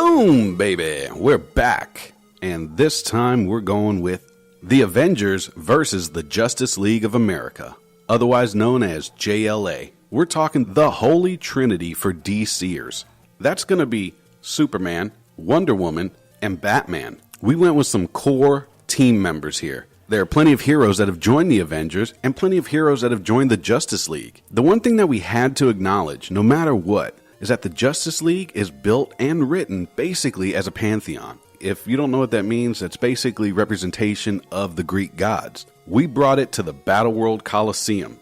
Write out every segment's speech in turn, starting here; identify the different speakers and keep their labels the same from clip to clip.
Speaker 1: Boom, baby. We're back. And this time we're going with The Avengers versus the Justice League of America, otherwise known as JLA. We're talking the Holy Trinity for DCers. That's going to be Superman, Wonder Woman, and Batman. We went with some core team members here. There are plenty of heroes that have joined the Avengers and plenty of heroes that have joined the Justice League. The one thing that we had to acknowledge, no matter what, is that the Justice League is built and written basically as a pantheon. If you don't know what that means, it's basically representation of the Greek gods. We brought it to the Battleworld Coliseum.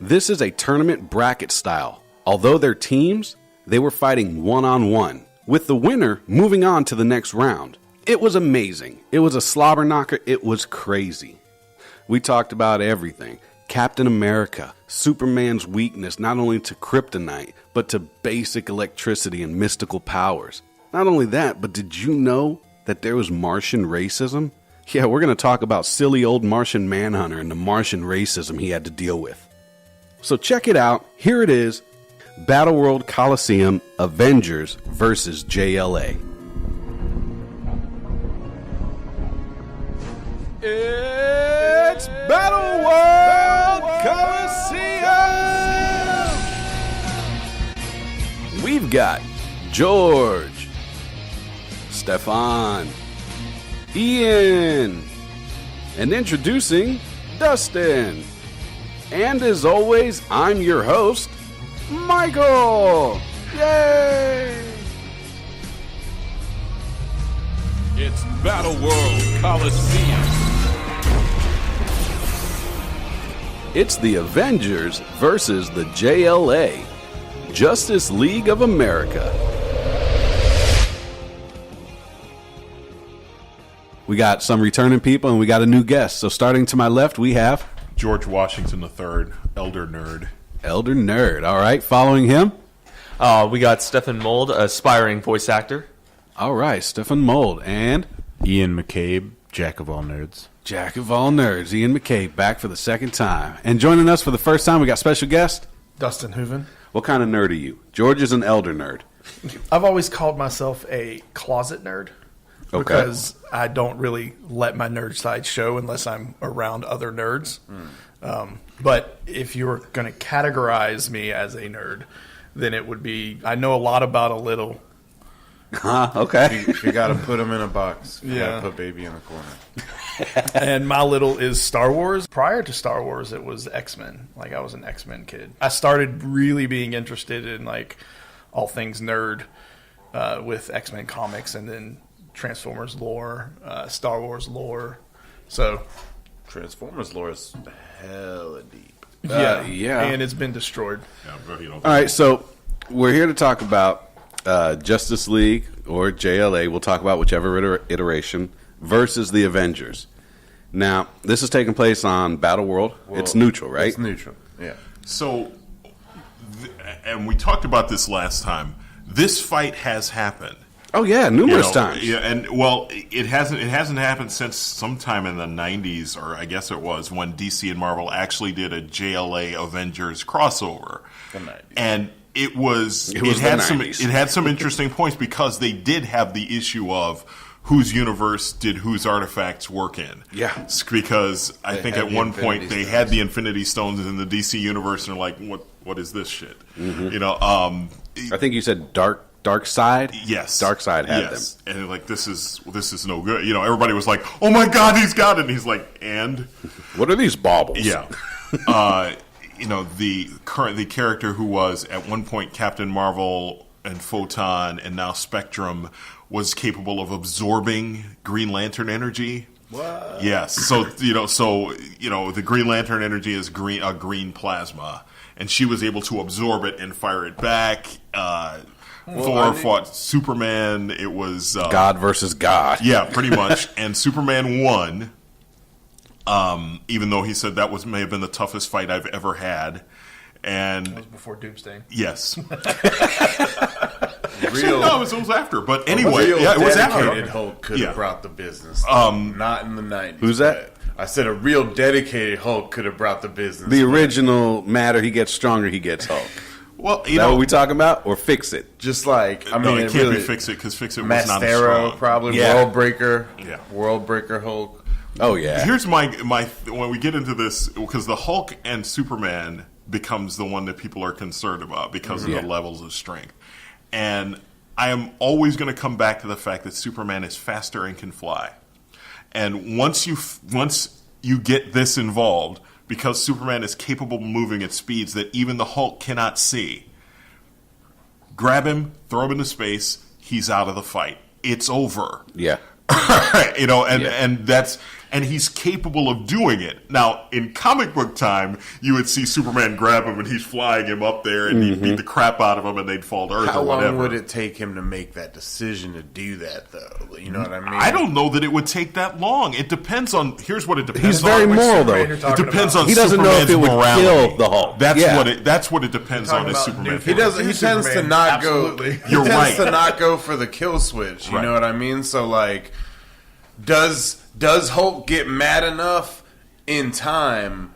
Speaker 1: This is a tournament bracket style. Although they're teams, they were fighting one-on-one, with the winner moving on to the next round. It was amazing. It was a slobber knocker. It was crazy. We talked about everything. Captain America, Superman's weakness not only to kryptonite, but to basic electricity and mystical powers. Not only that, but did you know that there was Martian racism? Yeah, we're going to talk about silly old Martian Manhunter and the Martian racism he had to deal with. So check it out. Here it is. Battleworld Coliseum Avengers versus JLA. It's Battleworld Coliseum! We've got George, Stefan, Ian, and introducing Dustin. And as always, I'm your host, Michael! Yay!
Speaker 2: It's Battleworld Coliseum.
Speaker 1: It's the Avengers versus the JLA, Justice League of America. We got some returning people and we got a new guest. So starting to my left, we have
Speaker 2: George Washington III, Elder Nerd.
Speaker 1: Elder Nerd. All right, following him,
Speaker 3: We got Stephen Mold, aspiring voice actor.
Speaker 1: all right, Stephen Mold and
Speaker 4: Ian McCabe, Jack of all nerds.
Speaker 1: Jack of all nerds, Ian McCabe, back for the second time. And joining us for the first time, we got special guest.
Speaker 5: Dustin Hooven.
Speaker 1: What kind of nerd are you? George is an elder nerd.
Speaker 5: I've always called myself a closet nerd
Speaker 1: Okay.
Speaker 5: because I don't really let my nerd side show unless I'm around other nerds. But if you're going to categorize me as a nerd, then it would be I know a lot about a little.
Speaker 1: Okay.
Speaker 4: You got to put them in a box. You
Speaker 5: Yeah.
Speaker 4: got to put baby in a corner.
Speaker 5: And my little is Star Wars. Prior to Star Wars, it was X-Men. Like, I was an X-Men kid. I started really being interested in, like, all things nerd with X-Men comics and then Transformers lore, Star Wars lore. So,
Speaker 4: Transformers lore is hella deep.
Speaker 1: yeah.
Speaker 5: And it's been destroyed.
Speaker 1: All right, so we're here to talk about Justice League or JLA. We'll talk about whichever iteration versus the Avengers. Now, this is taking place on Battleworld.
Speaker 4: Well,
Speaker 1: it's neutral, right?
Speaker 4: It's neutral, yeah.
Speaker 2: So, and we talked about this last time. This fight has happened.
Speaker 1: Oh yeah, numerous times.
Speaker 2: Yeah, and well, it hasn't happened since sometime in the 90s, or I guess it was when DC and Marvel actually did a JLA Avengers crossover.
Speaker 4: The 90s.
Speaker 2: And it had some interesting points because they did have the issue of whose universe did whose artifacts work in.
Speaker 1: Yeah.
Speaker 2: Because I think
Speaker 4: had
Speaker 2: at
Speaker 4: the
Speaker 2: one
Speaker 4: Infinity
Speaker 2: point they
Speaker 4: Stones.
Speaker 2: had the Infinity Stones in the DC universe and they're like, what is this shit?
Speaker 1: Mm-hmm.
Speaker 2: You know,
Speaker 1: I think you said Dark Side.
Speaker 2: yes.
Speaker 1: Dark Side had them.
Speaker 2: And they're like, this is no good. You know, everybody was like, oh my God, he's got it. And he's like, and?
Speaker 1: What are these baubles?
Speaker 2: Yeah. You know, the character who was at one point Captain Marvel and Photon and now Spectrum was capable of absorbing Green Lantern energy. What? Yes. So the Green Lantern energy is green plasma, and she was able to absorb it and fire it back. Thor fought Superman. It was
Speaker 1: God versus God.
Speaker 2: yeah, pretty much. And Superman won. Even though he said that may have been the toughest fight I've ever had. And
Speaker 5: That was before Doomsday.
Speaker 2: yes.
Speaker 4: Real,
Speaker 2: No, it was after. But anyway,
Speaker 4: real
Speaker 2: yeah, it was
Speaker 4: dedicated
Speaker 2: after.
Speaker 4: Hulk could
Speaker 2: Yeah.
Speaker 4: have brought the business. Not in the 90s.
Speaker 1: Who's that?
Speaker 4: but I said a real dedicated Hulk could have brought the business.
Speaker 1: The original matter, he gets stronger, he gets Hulk.
Speaker 2: Well,
Speaker 1: Is that what we talking about? Or fix it?
Speaker 4: Just like, I
Speaker 2: no,
Speaker 4: mean,
Speaker 2: it
Speaker 4: it
Speaker 2: can't
Speaker 4: really,
Speaker 2: be Fix It because Fix It was not as
Speaker 4: Mastero,
Speaker 2: strong.
Speaker 4: probably,
Speaker 1: Yeah.
Speaker 4: World Breaker.
Speaker 2: Yeah.
Speaker 4: World Breaker Hulk.
Speaker 1: Oh, yeah.
Speaker 2: Here's my when we get into this, because the Hulk and Superman becomes the one that people are concerned about because of the levels of strength. And I am always going to come back to the fact that Superman is faster and can fly. And once you get this involved, because Superman is capable of moving at speeds that even the Hulk cannot see, grab him, throw him into space, he's out of the fight. It's over.
Speaker 1: Yeah.
Speaker 2: And he's capable of doing it. Now, in comic book time, you would see Superman grab him and he's flying him up there and he'd beat the crap out of him and they'd fall to Earth
Speaker 4: How
Speaker 2: or whatever.
Speaker 4: long would it take him to make that decision to do that, though? You know what I mean?
Speaker 2: I don't know that it would take that long. It depends on. Here's what it depends
Speaker 1: He's
Speaker 2: on.
Speaker 1: very
Speaker 5: Which
Speaker 1: moral,
Speaker 5: Superman
Speaker 1: though.
Speaker 5: you're
Speaker 2: It
Speaker 5: talking
Speaker 2: depends
Speaker 5: about.
Speaker 2: on
Speaker 1: He doesn't know if
Speaker 2: Superman's
Speaker 1: it would
Speaker 2: morality.
Speaker 1: kill the Hulk.
Speaker 2: That's
Speaker 1: Yeah.
Speaker 2: what it depends
Speaker 5: You're
Speaker 2: on. Is
Speaker 5: talking
Speaker 2: Superman?
Speaker 5: about
Speaker 4: He doesn't. He tends to
Speaker 5: Superman,
Speaker 4: not
Speaker 5: absolutely.
Speaker 4: go.
Speaker 2: You're
Speaker 4: he tends
Speaker 2: right.
Speaker 4: to not go for the kill switch. You
Speaker 2: Right.
Speaker 4: know what I mean? So like, does Hulk get mad enough in time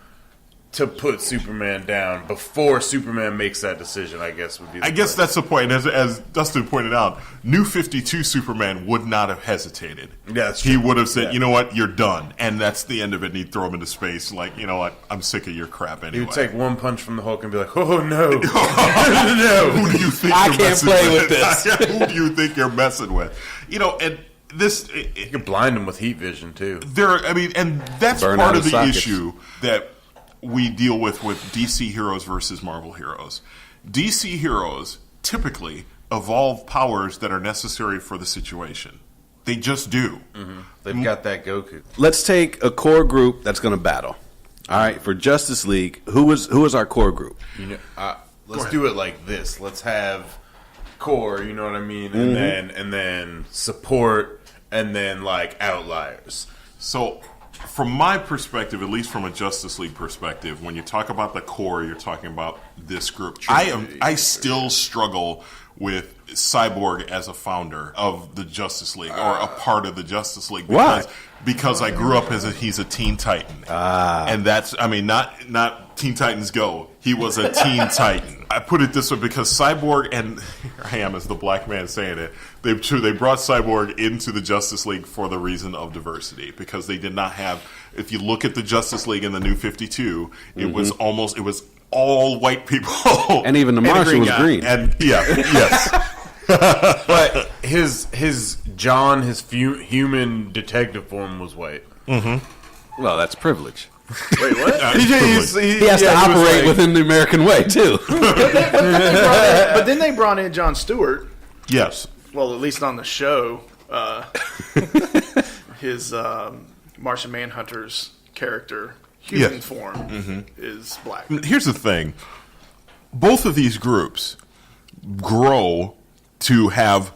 Speaker 4: to put Superman down before Superman makes that decision? I guess would be.
Speaker 2: I guess that's the point. As Dustin pointed out, New 52 Superman would not have hesitated.
Speaker 4: Yeah, that's
Speaker 2: He
Speaker 4: true.
Speaker 2: would have said,
Speaker 4: Yeah.
Speaker 2: "You know what? You're done," and that's the end of it. And he'd throw him into space. Like, you know what? I'm sick of your crap
Speaker 4: He
Speaker 2: anyway.
Speaker 4: would take one punch from the Hulk and be like, "Oh no,
Speaker 2: No. Who do you think
Speaker 1: I
Speaker 2: you're
Speaker 1: can't
Speaker 2: messing
Speaker 1: play with this.
Speaker 2: Who do you think you're messing with? You know, and this.
Speaker 4: you can blind him with heat vision too."
Speaker 2: And that's
Speaker 1: Burn
Speaker 2: part
Speaker 1: out
Speaker 2: of the
Speaker 1: his sockets.
Speaker 2: issue that we deal with DC heroes versus Marvel heroes. DC heroes typically evolve powers that are necessary for the situation. They just do.
Speaker 4: They've got that Goku.
Speaker 1: Let's take a core group that's going to battle. All right, for Justice League, who is our core group?
Speaker 4: You know, let's do it like this. Let's have core. You know what I mean, and then support, and then like outliers.
Speaker 2: So, from my perspective, at least from a Justice League perspective, when you talk about the core, you're talking about this group. I still struggle with Cyborg as a founder of the Justice League or a part of the Justice League because I grew up he's a Teen Titan, and that's not Teen Titans Go. He was a Teen Titan. I put it this way because Cyborg, and here I am as the black man saying it, they brought Cyborg into the Justice League for the reason of diversity because they did not have. If you look at the Justice League in the New 52, it was all white people,
Speaker 1: And even the Martian was
Speaker 5: guy.
Speaker 1: green.
Speaker 2: and yes.
Speaker 4: But his human detective form was white.
Speaker 1: Well, that's privilege.
Speaker 5: Wait, what?
Speaker 1: He has to operate within the American way, too.
Speaker 5: But then they brought in Jon Stewart.
Speaker 2: Yes.
Speaker 5: Well, at least on the show, his Martian Manhunter's character, human
Speaker 2: Yes.
Speaker 5: form, is black.
Speaker 2: Here's the thing. Both of these groups grow to have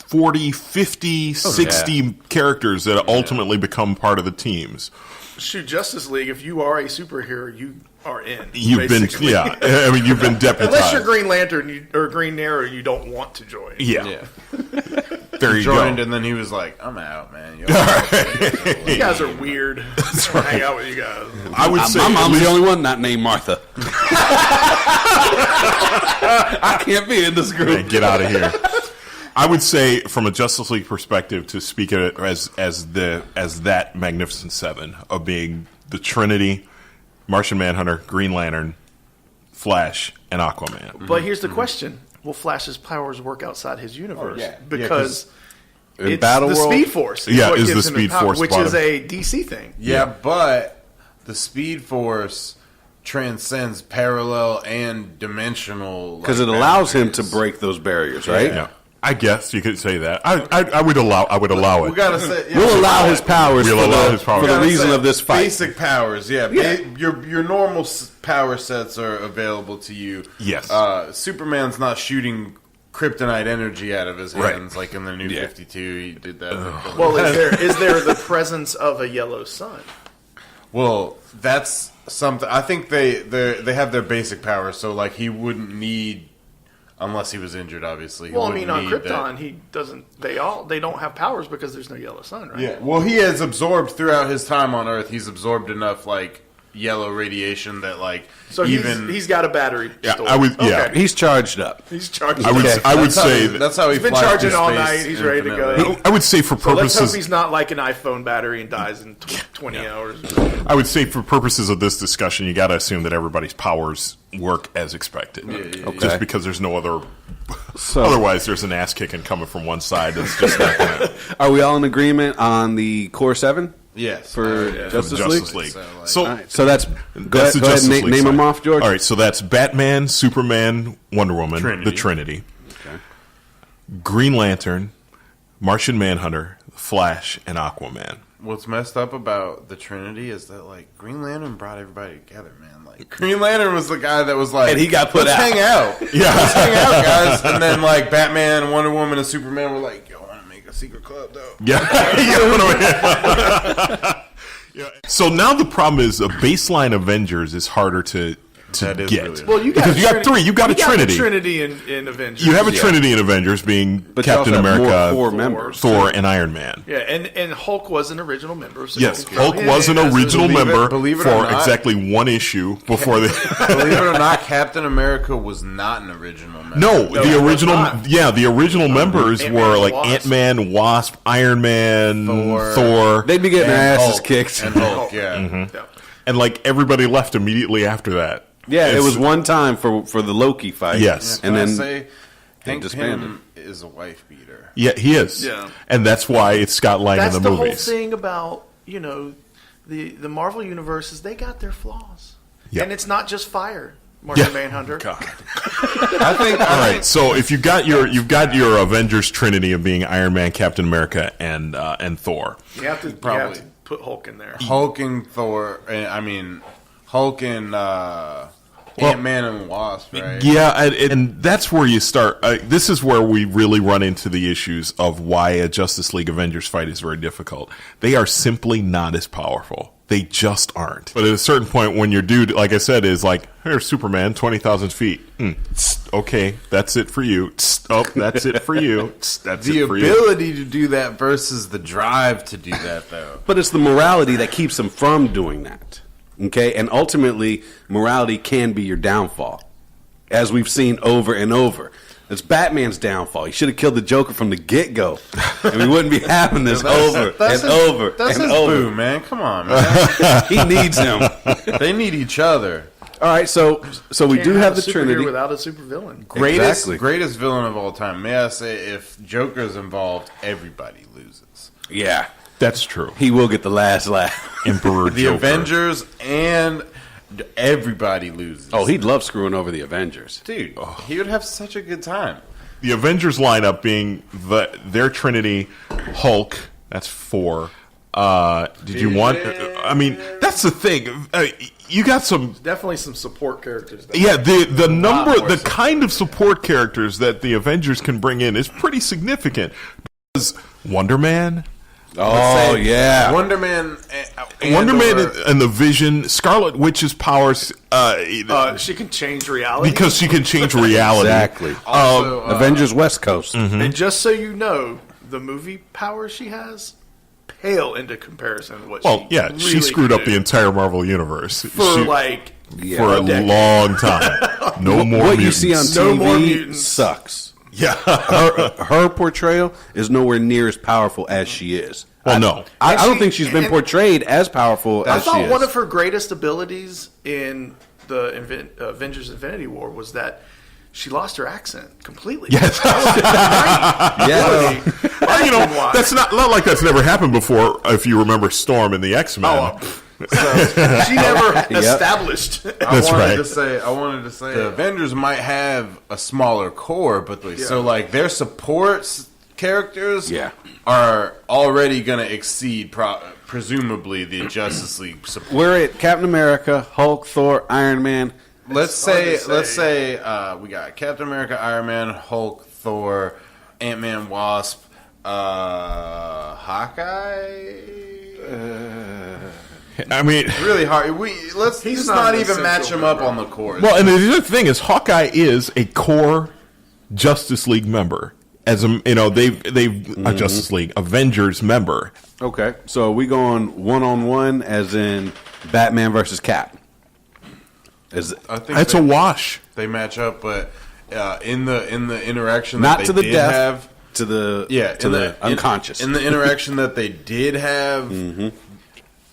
Speaker 2: 40, 50, 60 characters that ultimately become part of the teams.
Speaker 5: Shoot, Justice League, if you are a superhero, you are in.
Speaker 2: You've
Speaker 5: basically.
Speaker 2: you've been deputized.
Speaker 5: Unless you're Green Lantern or Green Arrow, you don't want to join.
Speaker 2: Yeah. There you
Speaker 4: Joined,
Speaker 2: go.
Speaker 4: and then he was like, "I'm out, man."
Speaker 5: You guys are weird. Hang out with you guys.
Speaker 2: I would say
Speaker 1: My
Speaker 2: at
Speaker 1: mom's
Speaker 2: least-
Speaker 1: the only one not named Martha. I can't be in this
Speaker 2: Hey,
Speaker 1: group.
Speaker 2: get out of here. I would say, from a Justice League perspective, to speak of it as that Magnificent Seven of being the Trinity, Martian Manhunter, Green Lantern, Flash, and Aquaman.
Speaker 5: But here's the question: will Flash's powers work outside his universe?
Speaker 4: yeah.
Speaker 5: Because
Speaker 1: In
Speaker 5: it's
Speaker 1: Battle
Speaker 5: the
Speaker 1: World,
Speaker 5: Speed Force.
Speaker 2: Yeah,
Speaker 5: what
Speaker 2: is
Speaker 5: gives
Speaker 2: the
Speaker 5: him his
Speaker 2: Speed
Speaker 5: power,
Speaker 2: Force
Speaker 5: which
Speaker 2: bottom.
Speaker 5: is a DC thing.
Speaker 4: Yeah, but the Speed Force transcends parallel and dimensional
Speaker 1: because
Speaker 4: like,
Speaker 1: it allows him to
Speaker 4: boundaries.
Speaker 1: break those barriers, right?
Speaker 2: Yeah, I guess you could say that. I would allow it.
Speaker 4: We gotta say
Speaker 1: We'll allow his powers
Speaker 2: We'll
Speaker 1: for
Speaker 2: allow
Speaker 1: the,
Speaker 2: his powers.
Speaker 1: for the
Speaker 4: gotta
Speaker 1: reason
Speaker 4: say
Speaker 1: of this fight.
Speaker 4: Basic powers, yeah. Your normal power sets are available to you.
Speaker 2: Yes.
Speaker 4: Superman's not shooting kryptonite energy out of his
Speaker 2: Right.
Speaker 4: hands like in the New 52. He did that.
Speaker 5: Well, is there the presence of a yellow sun?
Speaker 4: Well, that's something. I think they have their basic powers, so like he wouldn't need, unless he was injured, obviously. He
Speaker 5: Well, I
Speaker 4: wouldn't
Speaker 5: mean, on
Speaker 4: need
Speaker 5: Krypton,
Speaker 4: that.
Speaker 5: he doesn't. They don't have powers because there's no yellow sun, right?
Speaker 4: Yeah. Well, he has absorbed throughout his time on Earth. He's absorbed enough like yellow radiation that like
Speaker 5: So he's got a battery.
Speaker 2: Yeah,
Speaker 5: stored.
Speaker 2: I would. Yeah,
Speaker 5: Okay.
Speaker 1: He's charged up.
Speaker 5: He's charged.
Speaker 2: I would.
Speaker 1: Okay.
Speaker 2: I would
Speaker 4: That's how
Speaker 2: say
Speaker 4: he- that's how he
Speaker 5: He's been
Speaker 4: flies
Speaker 5: charging
Speaker 4: through
Speaker 5: all
Speaker 4: space
Speaker 5: night. He's ready to go.
Speaker 4: infinitely.
Speaker 2: I would say for
Speaker 5: So let's hope
Speaker 2: purposes.
Speaker 5: he's not like an iPhone battery and dies in 20 hours.
Speaker 2: I would say for purposes of this discussion, you got to assume that everybody's powers work as expected.
Speaker 1: Okay.
Speaker 2: Just because there's no other.
Speaker 1: So,
Speaker 2: Otherwise, there's an ass kicking coming from one side. That's just not going to.
Speaker 1: are we all in agreement on the core 7
Speaker 4: Yes.
Speaker 1: for Justice,
Speaker 2: Justice
Speaker 1: League?
Speaker 2: League.
Speaker 4: So, like-
Speaker 2: So
Speaker 1: All right, so that's go
Speaker 2: that's
Speaker 1: ahead,
Speaker 2: the Justice League
Speaker 1: name
Speaker 2: side.
Speaker 1: them off, George.
Speaker 2: All right, so that's Batman, Superman, Wonder Woman,
Speaker 4: Trinity.
Speaker 2: the Trinity,
Speaker 1: Okay.
Speaker 2: Green Lantern, Martian Manhunter, Flash, and Aquaman.
Speaker 4: What's messed up about the Trinity is that like Green Lantern brought everybody together, man. Like Green Lantern was the guy that was like,
Speaker 1: And he got put
Speaker 4: let's
Speaker 1: out.
Speaker 4: hang out,
Speaker 2: Yeah.
Speaker 4: let's hang out, guys. And then like Batman, Wonder Woman, and Superman were like, yo, I want to make a secret club though.
Speaker 2: Yeah. Yeah. So now the problem is a baseline Avengers is harder to
Speaker 4: That is
Speaker 2: get.
Speaker 4: really-
Speaker 5: Well, you got
Speaker 2: because you got three. You got a Trinity.
Speaker 5: The Trinity in Avengers.
Speaker 2: You have a
Speaker 1: Yeah.
Speaker 2: Trinity in Avengers being
Speaker 1: But you
Speaker 2: Captain
Speaker 1: also have
Speaker 2: America,
Speaker 1: more members.
Speaker 2: Thor, and Iron Man.
Speaker 5: Yeah, and Hulk was an original member. So
Speaker 2: Yes,
Speaker 5: you can count
Speaker 2: Hulk
Speaker 5: him
Speaker 2: was an
Speaker 5: as a-
Speaker 2: original member
Speaker 4: believe it
Speaker 2: for
Speaker 4: or not.
Speaker 2: exactly one issue before the.
Speaker 4: Believe it or not, Captain America was not an original member.
Speaker 2: No,
Speaker 5: No,
Speaker 2: the
Speaker 5: it was
Speaker 2: original,
Speaker 5: not.
Speaker 2: the original members
Speaker 5: Ant-Man
Speaker 2: were
Speaker 5: and
Speaker 2: like
Speaker 5: Wasp.
Speaker 2: Ant-Man, Wasp, Iron Man,
Speaker 4: Thor.
Speaker 2: Thor,
Speaker 1: They'd be getting
Speaker 4: And
Speaker 1: their asses
Speaker 4: Hulk.
Speaker 1: kicked.
Speaker 4: And Hulk, yeah.
Speaker 5: Yeah.
Speaker 2: and like everybody left immediately after that.
Speaker 1: Yeah, it
Speaker 2: It's-
Speaker 1: was one time for the Loki fight.
Speaker 2: Yes.
Speaker 1: and
Speaker 4: Can I
Speaker 1: then
Speaker 4: say Hank
Speaker 1: disbanded.
Speaker 4: Pym is a wife beater.
Speaker 2: Yeah, he is.
Speaker 5: Yeah.
Speaker 2: And that's why it's Scott Lang
Speaker 5: That's
Speaker 2: in
Speaker 5: the
Speaker 2: the
Speaker 5: whole
Speaker 2: movies.
Speaker 5: thing about the Marvel universe is they got their flaws,
Speaker 2: Yeah.
Speaker 5: and it's not just fire. Martian
Speaker 2: Yeah.
Speaker 5: Manhunter.
Speaker 2: God.
Speaker 4: I think.
Speaker 2: All right, so if you've got your Avengers Trinity of being Iron Man, Captain America, and Thor.
Speaker 5: You have to
Speaker 4: Probably.
Speaker 5: put Hulk in there.
Speaker 4: Hulk and Thor. I mean, Hulk and Ant-Man and Wasp, right?
Speaker 2: Yeah, and that's where you start. This is where we really run into the issues of why a Justice League Avengers fight is very difficult. They are simply not as powerful. They just aren't. But at a certain point, when your dude, like I said, is like, here's Superman, 20,000 feet. Okay, that's it for you. Oh, that's it for you. That's
Speaker 4: The
Speaker 2: it for you.
Speaker 4: ability to do that versus the drive to do that, though.
Speaker 1: but it's the morality that keeps them from doing that. Okay, and ultimately, morality can be your downfall, as we've seen over and over. It's Batman's downfall. He should have killed the Joker from the get-go, and we wouldn't be having this over
Speaker 4: That's
Speaker 1: and
Speaker 4: his,
Speaker 1: over
Speaker 4: That's
Speaker 1: and
Speaker 4: his
Speaker 1: over.
Speaker 4: boo, man. Come on, man.
Speaker 1: He needs him.
Speaker 4: They need each other.
Speaker 1: All right, so we
Speaker 5: Can't
Speaker 1: do have
Speaker 5: a
Speaker 1: the
Speaker 5: superhero
Speaker 1: Trinity.
Speaker 5: without a supervillain.
Speaker 1: Exactly.
Speaker 4: Greatest villain of all time. May I say, if Joker's involved, everybody loses.
Speaker 1: Yeah,
Speaker 2: That's true.
Speaker 1: he will get the last laugh.
Speaker 2: Emperor
Speaker 4: The
Speaker 2: Joker.
Speaker 4: Avengers and everybody loses.
Speaker 1: Oh, he'd love screwing over the Avengers.
Speaker 4: Dude, he would have such a good time.
Speaker 2: The Avengers lineup being their Trinity, Hulk. That's 4. Did you want? I mean, that's the thing. You got some.
Speaker 5: Definitely some support characters. There.
Speaker 2: Yeah, the number,
Speaker 5: more
Speaker 2: the
Speaker 5: so.
Speaker 2: kind of support characters that the Avengers can bring in is pretty significant. Because Wonder Man,
Speaker 1: Oh yeah,
Speaker 4: Wonder Man.
Speaker 2: Wonder Man and the Vision, Scarlet Witch's powers,
Speaker 5: She can change reality.
Speaker 2: because she can change reality.
Speaker 1: exactly.
Speaker 4: Also,
Speaker 1: Avengers West Coast.
Speaker 5: And just so you know, the movie power she has pale into comparison to what
Speaker 2: Well,
Speaker 5: she
Speaker 2: yeah,
Speaker 5: really
Speaker 2: she screwed up
Speaker 5: can
Speaker 2: the
Speaker 5: do
Speaker 2: entire Marvel universe
Speaker 5: for
Speaker 2: She-
Speaker 5: like
Speaker 2: for a
Speaker 5: decade.
Speaker 2: long time. No more
Speaker 1: What you
Speaker 2: mutants.
Speaker 1: see on
Speaker 5: No more
Speaker 1: TV
Speaker 5: mutants.
Speaker 1: sucks.
Speaker 2: Yeah.
Speaker 1: Her portrayal is nowhere near as powerful as she is.
Speaker 2: Well, no.
Speaker 1: I don't
Speaker 5: she-
Speaker 1: think she's been
Speaker 5: and-
Speaker 1: portrayed as powerful
Speaker 5: I
Speaker 1: as she
Speaker 5: thought
Speaker 1: is.
Speaker 5: one of her greatest abilities in the Avengers Infinity War was that she lost her accent completely.
Speaker 2: Yes.
Speaker 1: yeah,
Speaker 2: Well, you know,
Speaker 5: Why?
Speaker 2: that's not like that's never happened before. If you remember Storm in the X-Men.
Speaker 5: She never established.
Speaker 2: That's
Speaker 4: I wanted
Speaker 2: right.
Speaker 4: to say, the Avengers might have a smaller core, but so like their support characters
Speaker 1: Yeah.
Speaker 4: are already going to exceed presumably the Justice League support.
Speaker 1: we're at Captain America, Hulk, Thor, Iron Man.
Speaker 4: Let's
Speaker 5: hard to
Speaker 4: say we got Captain America, Iron Man, Hulk, Thor, Ant-Man, Wasp, Hawkeye.
Speaker 2: I mean,
Speaker 4: Really hard. Let's
Speaker 5: He's
Speaker 4: just
Speaker 5: not
Speaker 4: not
Speaker 5: an
Speaker 4: even match
Speaker 5: essential
Speaker 4: him up
Speaker 5: member.
Speaker 4: on the core.
Speaker 2: well, and the other thing is, Hawkeye is a core Justice League member, as a a Justice League Avengers member.
Speaker 1: Okay, so are we going one-on-one as in Batman versus Cap?
Speaker 4: I think
Speaker 2: It's a wash.
Speaker 4: They match up, but in the interaction
Speaker 1: Not
Speaker 4: that
Speaker 1: to
Speaker 4: they
Speaker 1: the
Speaker 4: did
Speaker 1: death,
Speaker 4: have,
Speaker 1: to the
Speaker 4: the
Speaker 1: unconscious.
Speaker 4: in the interaction that they did have,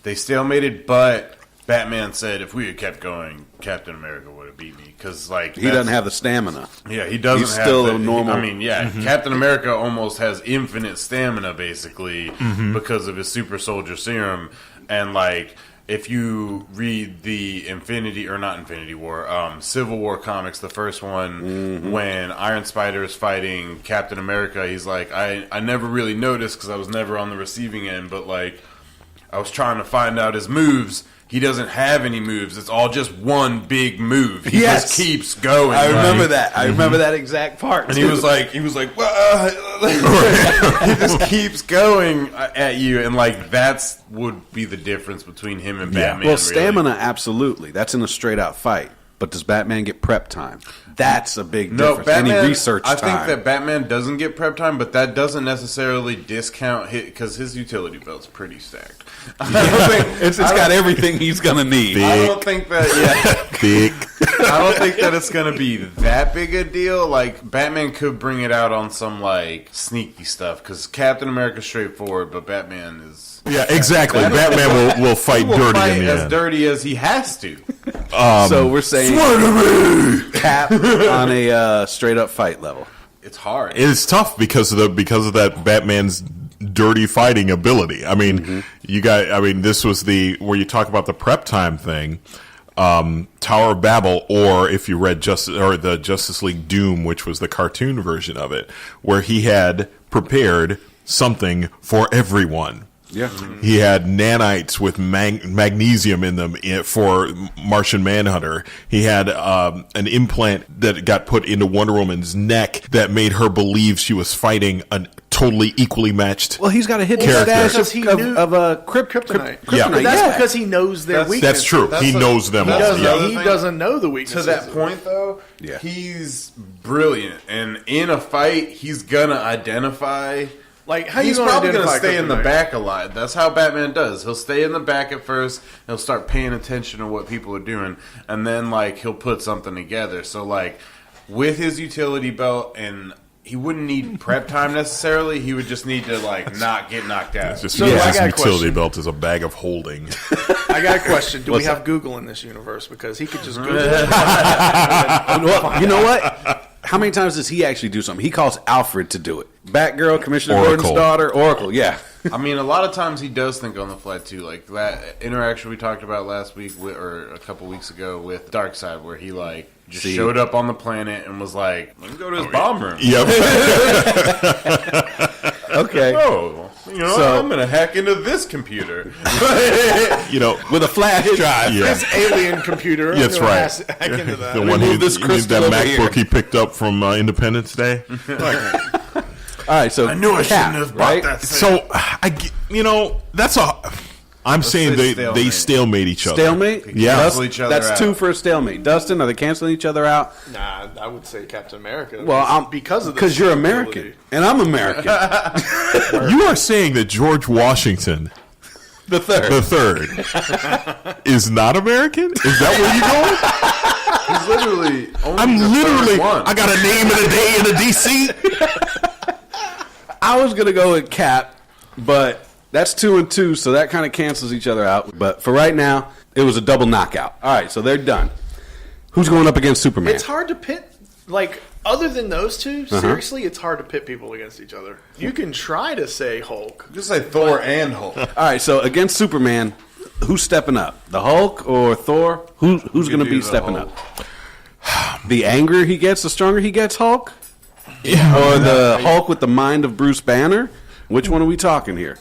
Speaker 4: they stalemated. But Batman said, "If we had kept going, Captain America would have beat me." Because
Speaker 1: he doesn't have the stamina.
Speaker 4: Yeah, he doesn't.
Speaker 1: He's
Speaker 4: have
Speaker 1: still
Speaker 4: the,
Speaker 1: a normal.
Speaker 4: I mean, Captain America almost has infinite stamina basically because of his super soldier serum, and like. If you read the Civil War comics, the first one, when Iron Spider is fighting Captain America, he's like, I never really noticed because I was never on the receiving end, but like, I was trying to find out his moves. He doesn't have any moves. It's all just one big move. He just keeps going.
Speaker 1: I remember that. I remember that exact part.
Speaker 4: And he was like, well, he just keeps going at you, and like that's would be the difference between him and Batman.
Speaker 1: Well, stamina, absolutely. That's in a straight out fight. But does Batman get prep time? That's a big difference.
Speaker 4: Batman,
Speaker 1: Any research time?
Speaker 4: I think that Batman doesn't get prep time, but that doesn't necessarily discount because his utility belt's pretty stacked.
Speaker 1: It's got everything he's gonna need.
Speaker 4: I don't think that. I don't think that it's gonna be that big a deal. Like Batman could bring it out on some like sneaky stuff because Captain America's straightforward, but Batman is.
Speaker 2: Yeah, exactly. Batman will fight dirty in the
Speaker 4: as
Speaker 2: end.
Speaker 4: dirty as he has to.
Speaker 1: So we're saying Cap on a straight up fight level.
Speaker 4: It's hard.
Speaker 2: It's tough because of that Batman's dirty fighting ability. I mean, this was where you talk about the prep time thing. Tower of Babel, or if you read the Justice League Doom, which was the cartoon version of it, where he had prepared something for everyone.
Speaker 1: Yeah,
Speaker 2: he had nanites with magnesium in them for Martian Manhunter. He had an implant that got put into Wonder Woman's neck that made her believe she was fighting a totally equally matched.
Speaker 1: Well, he's got a hidden
Speaker 2: character.
Speaker 1: stash of kryptonite.
Speaker 2: Yeah.
Speaker 5: But that's because he knows their weaknesses.
Speaker 2: That's true. He knows them all.
Speaker 5: He doesn't know the weaknesses.
Speaker 4: To that point, though, he's brilliant, and in a fight, he's gonna identify.
Speaker 5: Like, how
Speaker 4: he's
Speaker 5: you
Speaker 4: probably going to
Speaker 5: identify
Speaker 4: stay in the
Speaker 5: kryptonite?
Speaker 4: back a lot. That's how Batman does. He'll stay in the back at first. He'll start paying attention to what people are doing, and then like he'll put something together. So like with his utility belt, and he wouldn't need prep time necessarily. He would just need to like not get knocked out.
Speaker 2: His
Speaker 5: I got a
Speaker 2: utility
Speaker 5: question.
Speaker 2: belt is a bag of holding.
Speaker 5: I got a question. Do we have Google in this universe? Because he could just Google it.
Speaker 1: Well, you know what? How many times does he actually do something? He calls Alfred to do it. Batgirl, Commissioner Gordon's daughter, Oracle. Yeah.
Speaker 4: I mean, a lot of times he does think on the fly too. Like that interaction we talked about last week, or a couple weeks ago, with Darkseid, where he like just showed up on the planet and was like, "Let me go to his bomb room."
Speaker 2: Yep.
Speaker 1: Okay.
Speaker 4: Oh, so I'm gonna hack into this computer.
Speaker 1: With a flash drive.
Speaker 2: Yeah.
Speaker 5: His alien computer.
Speaker 2: That's right.
Speaker 5: Hack into that.
Speaker 2: The one
Speaker 1: move this
Speaker 2: that
Speaker 1: crystal over
Speaker 2: MacBook
Speaker 1: here.
Speaker 2: he picked up from Independence Day.
Speaker 1: All right, so
Speaker 4: I knew I
Speaker 1: Cap,
Speaker 4: shouldn't have
Speaker 1: right?
Speaker 4: bought that thing.
Speaker 2: That's I'm saying
Speaker 4: say
Speaker 2: they stalemate each other.
Speaker 1: Stalemate?
Speaker 2: Yeah.
Speaker 4: Cancel each other
Speaker 1: That's
Speaker 4: out.
Speaker 1: 2 for a stalemate. Dustin, are they canceling each other out?
Speaker 5: Nah, I would say Captain America.
Speaker 1: Well, because you're American and I'm American.
Speaker 2: You are saying that George Washington
Speaker 1: the third.
Speaker 2: is not American? Is that where you're going?
Speaker 4: He's literally only
Speaker 2: I'm
Speaker 4: the
Speaker 2: literally.
Speaker 4: third one.
Speaker 2: I got a name and a day and a DC.
Speaker 1: I was gonna go with Cap, but that's 2 and 2, so that kind of cancels each other out. But for right now, it was a double knockout. All right, so they're done. Who's going up against Superman?
Speaker 5: It's hard to pit, like, other than those two, seriously, it's hard to pit people against each other. You can try to say Hulk.
Speaker 4: Just say Thor and Hulk.
Speaker 1: All right, so against Superman, who's stepping up? The Hulk or Thor? Who's going to be stepping up? The angrier he gets, the stronger he gets, Hulk? Or the Hulk with the mind of Bruce Banner? Which one are we talking here?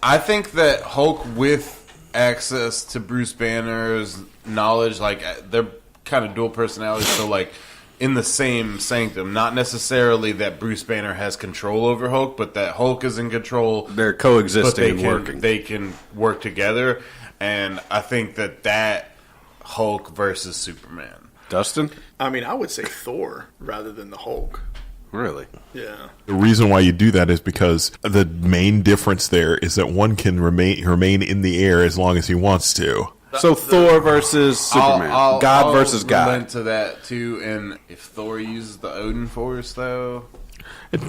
Speaker 4: I think that Hulk with access to Bruce Banner's knowledge, like they're kind of dual personalities, so like in the same sanctum. Not necessarily that Bruce Banner has control over Hulk, but that Hulk is in control.
Speaker 1: They're coexisting and working.
Speaker 4: They can work together, and I think that Hulk versus Superman.
Speaker 1: Dustin?
Speaker 5: I mean, I would say Thor rather than the Hulk.
Speaker 1: Really?
Speaker 5: Yeah.
Speaker 2: The reason why you do that is because the main difference there is that one can remain in the air as long as he wants to.
Speaker 1: So Thor versus Superman. God versus God.
Speaker 4: I'll relent to that too. And if Thor uses the Odin Force, though,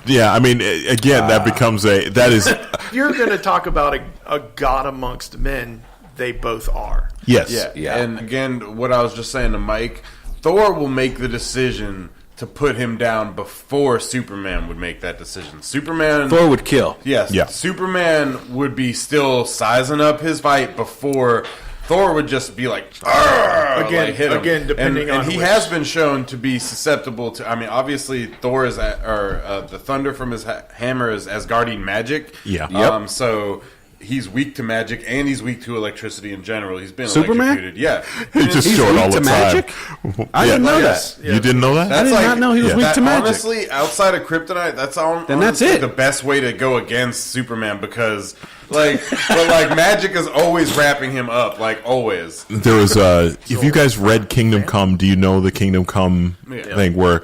Speaker 2: Yeah, I mean, again, that becomes that is
Speaker 5: If you're going to talk about a god amongst men, they both are.
Speaker 2: yes,
Speaker 1: Yeah.
Speaker 4: And again, what I was just saying to Mike, Thor will make the decision to put him down before Superman would make that decision.
Speaker 1: Thor would kill.
Speaker 4: Yes.
Speaker 2: Yeah.
Speaker 4: Superman would be still sizing up his fight before Thor would just be like, "Argh!"
Speaker 5: Again,
Speaker 4: like, hit him.
Speaker 5: again, depending on
Speaker 4: and he
Speaker 5: which.
Speaker 4: has been shown to be susceptible to. I mean, obviously, Thor is the thunder from his hammer is Asgardian magic.
Speaker 2: Yeah.
Speaker 1: Yep.
Speaker 4: So he's weak to magic and he's weak to electricity in general. He's been
Speaker 1: Superman?
Speaker 4: electrocuted. Yeah.
Speaker 2: he just
Speaker 1: He's
Speaker 2: show it
Speaker 1: weak
Speaker 2: all the
Speaker 1: to
Speaker 2: time.
Speaker 1: magic? I didn't know
Speaker 4: Yes.
Speaker 1: that.
Speaker 2: You didn't know that?
Speaker 1: I did not know he was
Speaker 2: yeah.
Speaker 1: weak to magic.
Speaker 4: Honestly, outside of kryptonite, that's
Speaker 1: that's it.
Speaker 4: the best way to go against Superman because, magic is always wrapping him up, like always.
Speaker 2: There was if you guys read Kingdom Come, do you know the Kingdom Come thing where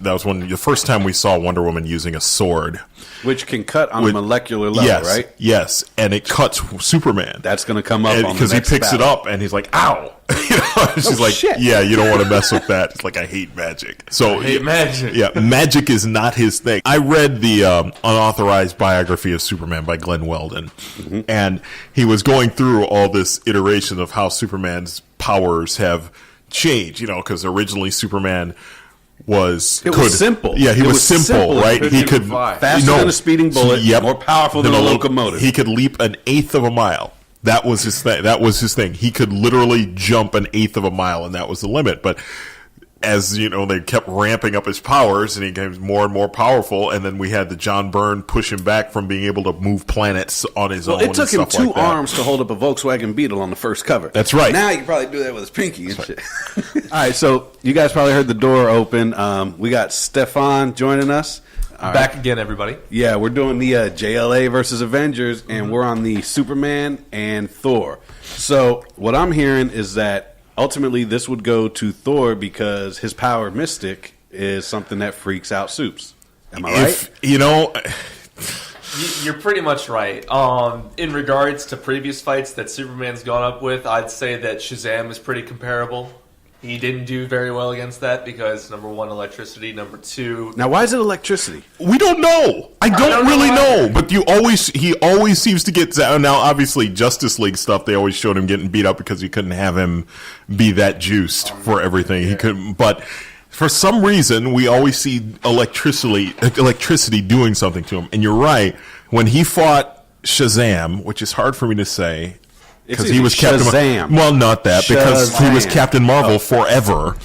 Speaker 2: that was the first time we saw Wonder Woman using a sword,
Speaker 1: Which can cut on a molecular level,
Speaker 2: yes,
Speaker 1: right?
Speaker 2: Yes, and it cuts Superman.
Speaker 1: That's going to come up on
Speaker 2: because
Speaker 1: the
Speaker 2: he
Speaker 1: next
Speaker 2: picks it
Speaker 1: battle.
Speaker 2: up and he's like, "Ow!" She's like,
Speaker 1: shit.
Speaker 2: "Yeah, you don't want to mess with that." It's like, "I hate magic." So
Speaker 4: magic.
Speaker 2: Yeah, magic is not his thing. I read the unauthorized biography of Superman by Glenn Weldon, and he was going through all this iteration of how Superman's powers have changed. Because originally Superman was
Speaker 1: simple.
Speaker 2: Yeah, he
Speaker 1: It
Speaker 2: was
Speaker 1: was
Speaker 2: simple,
Speaker 1: simple.
Speaker 2: right?
Speaker 4: Couldn't
Speaker 2: He
Speaker 4: even
Speaker 2: could
Speaker 4: fly.
Speaker 1: Faster than a speeding bullet, more powerful than a locomotive.
Speaker 2: He could leap an eighth of a mile. That was his thing. He could literally jump an eighth of a mile, and that was the limit. But as they kept ramping up his powers, and he became more and more powerful. And then we had the John Byrne push him back from being able to move planets on his own.
Speaker 1: It took him
Speaker 2: and stuff
Speaker 1: 2
Speaker 2: like that.
Speaker 1: arms to hold up a Volkswagen Beetle on the first cover.
Speaker 2: That's right.
Speaker 1: Now you can probably do that with his pinky and shit. All right, so you guys probably heard the door open. We got Stefan joining us. All right.
Speaker 3: Back again, everybody.
Speaker 1: Yeah, we're doing the JLA versus Avengers, and we're on the Superman and Thor. So what I'm hearing is that ultimately this would go to Thor because his power mystic is something that freaks out Supes. Am I right?
Speaker 3: You're pretty much right. In regards to previous fights that Superman's gone up with, I'd say that Shazam is pretty comparable. He didn't do very well against that because, number one, electricity. Number two...
Speaker 1: Now, why is it electricity?
Speaker 2: We don't know. I don't really know. But he always seems to get... Now, obviously, Justice League stuff, they always showed him getting beat up because you couldn't have him be that juiced for everything. He couldn't... But for some reason, we always see electricity doing something to him. And you're right. When he fought Shazam, which is hard for me to say... Because he was
Speaker 1: Shazam.
Speaker 2: Well, not that, because he was
Speaker 1: Shazam.
Speaker 2: Captain Marvel forever.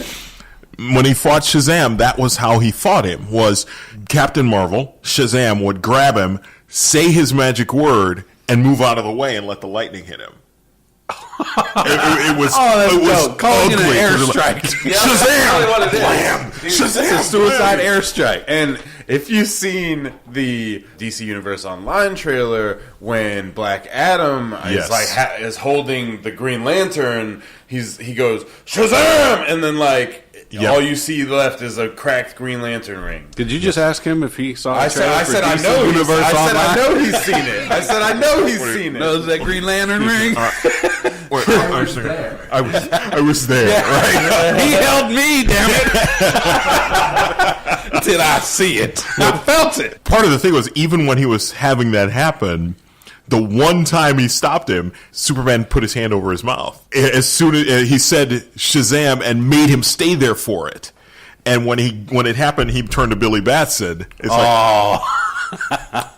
Speaker 2: When he fought Shazam, that was how he fought him. Was Captain Marvel, Shazam would grab him, say his magic word, and move out of the way and let the lightning hit him. It was
Speaker 1: Calling it an
Speaker 2: ugly.
Speaker 1: airstrike.
Speaker 3: Shazam! What it is.
Speaker 2: Blam! Shazam!
Speaker 1: It's a suicide airstrike.
Speaker 4: And if you've seen the DC Universe Online trailer, when Black Adam
Speaker 2: Yes.
Speaker 4: is holding the Green Lantern, he goes Shazam, and then all you see left is a cracked Green Lantern ring.
Speaker 1: Did you just ask him if he saw the
Speaker 4: I
Speaker 1: trailer
Speaker 4: said
Speaker 1: for
Speaker 4: I
Speaker 1: DC
Speaker 4: know.
Speaker 1: Universe Online?
Speaker 4: I know he's seen it. I said I know he's seen it.
Speaker 1: Knows that Green Lantern ring?
Speaker 2: I was there. Right?
Speaker 1: He held me, damn it. Did I see it? I felt it.
Speaker 2: Part of the thing was, even when he was having that happen, the one time he stopped him, Superman put his hand over his mouth. As soon as he said Shazam and made him stay there for it. And when it happened, he turned to Billy Batson. It's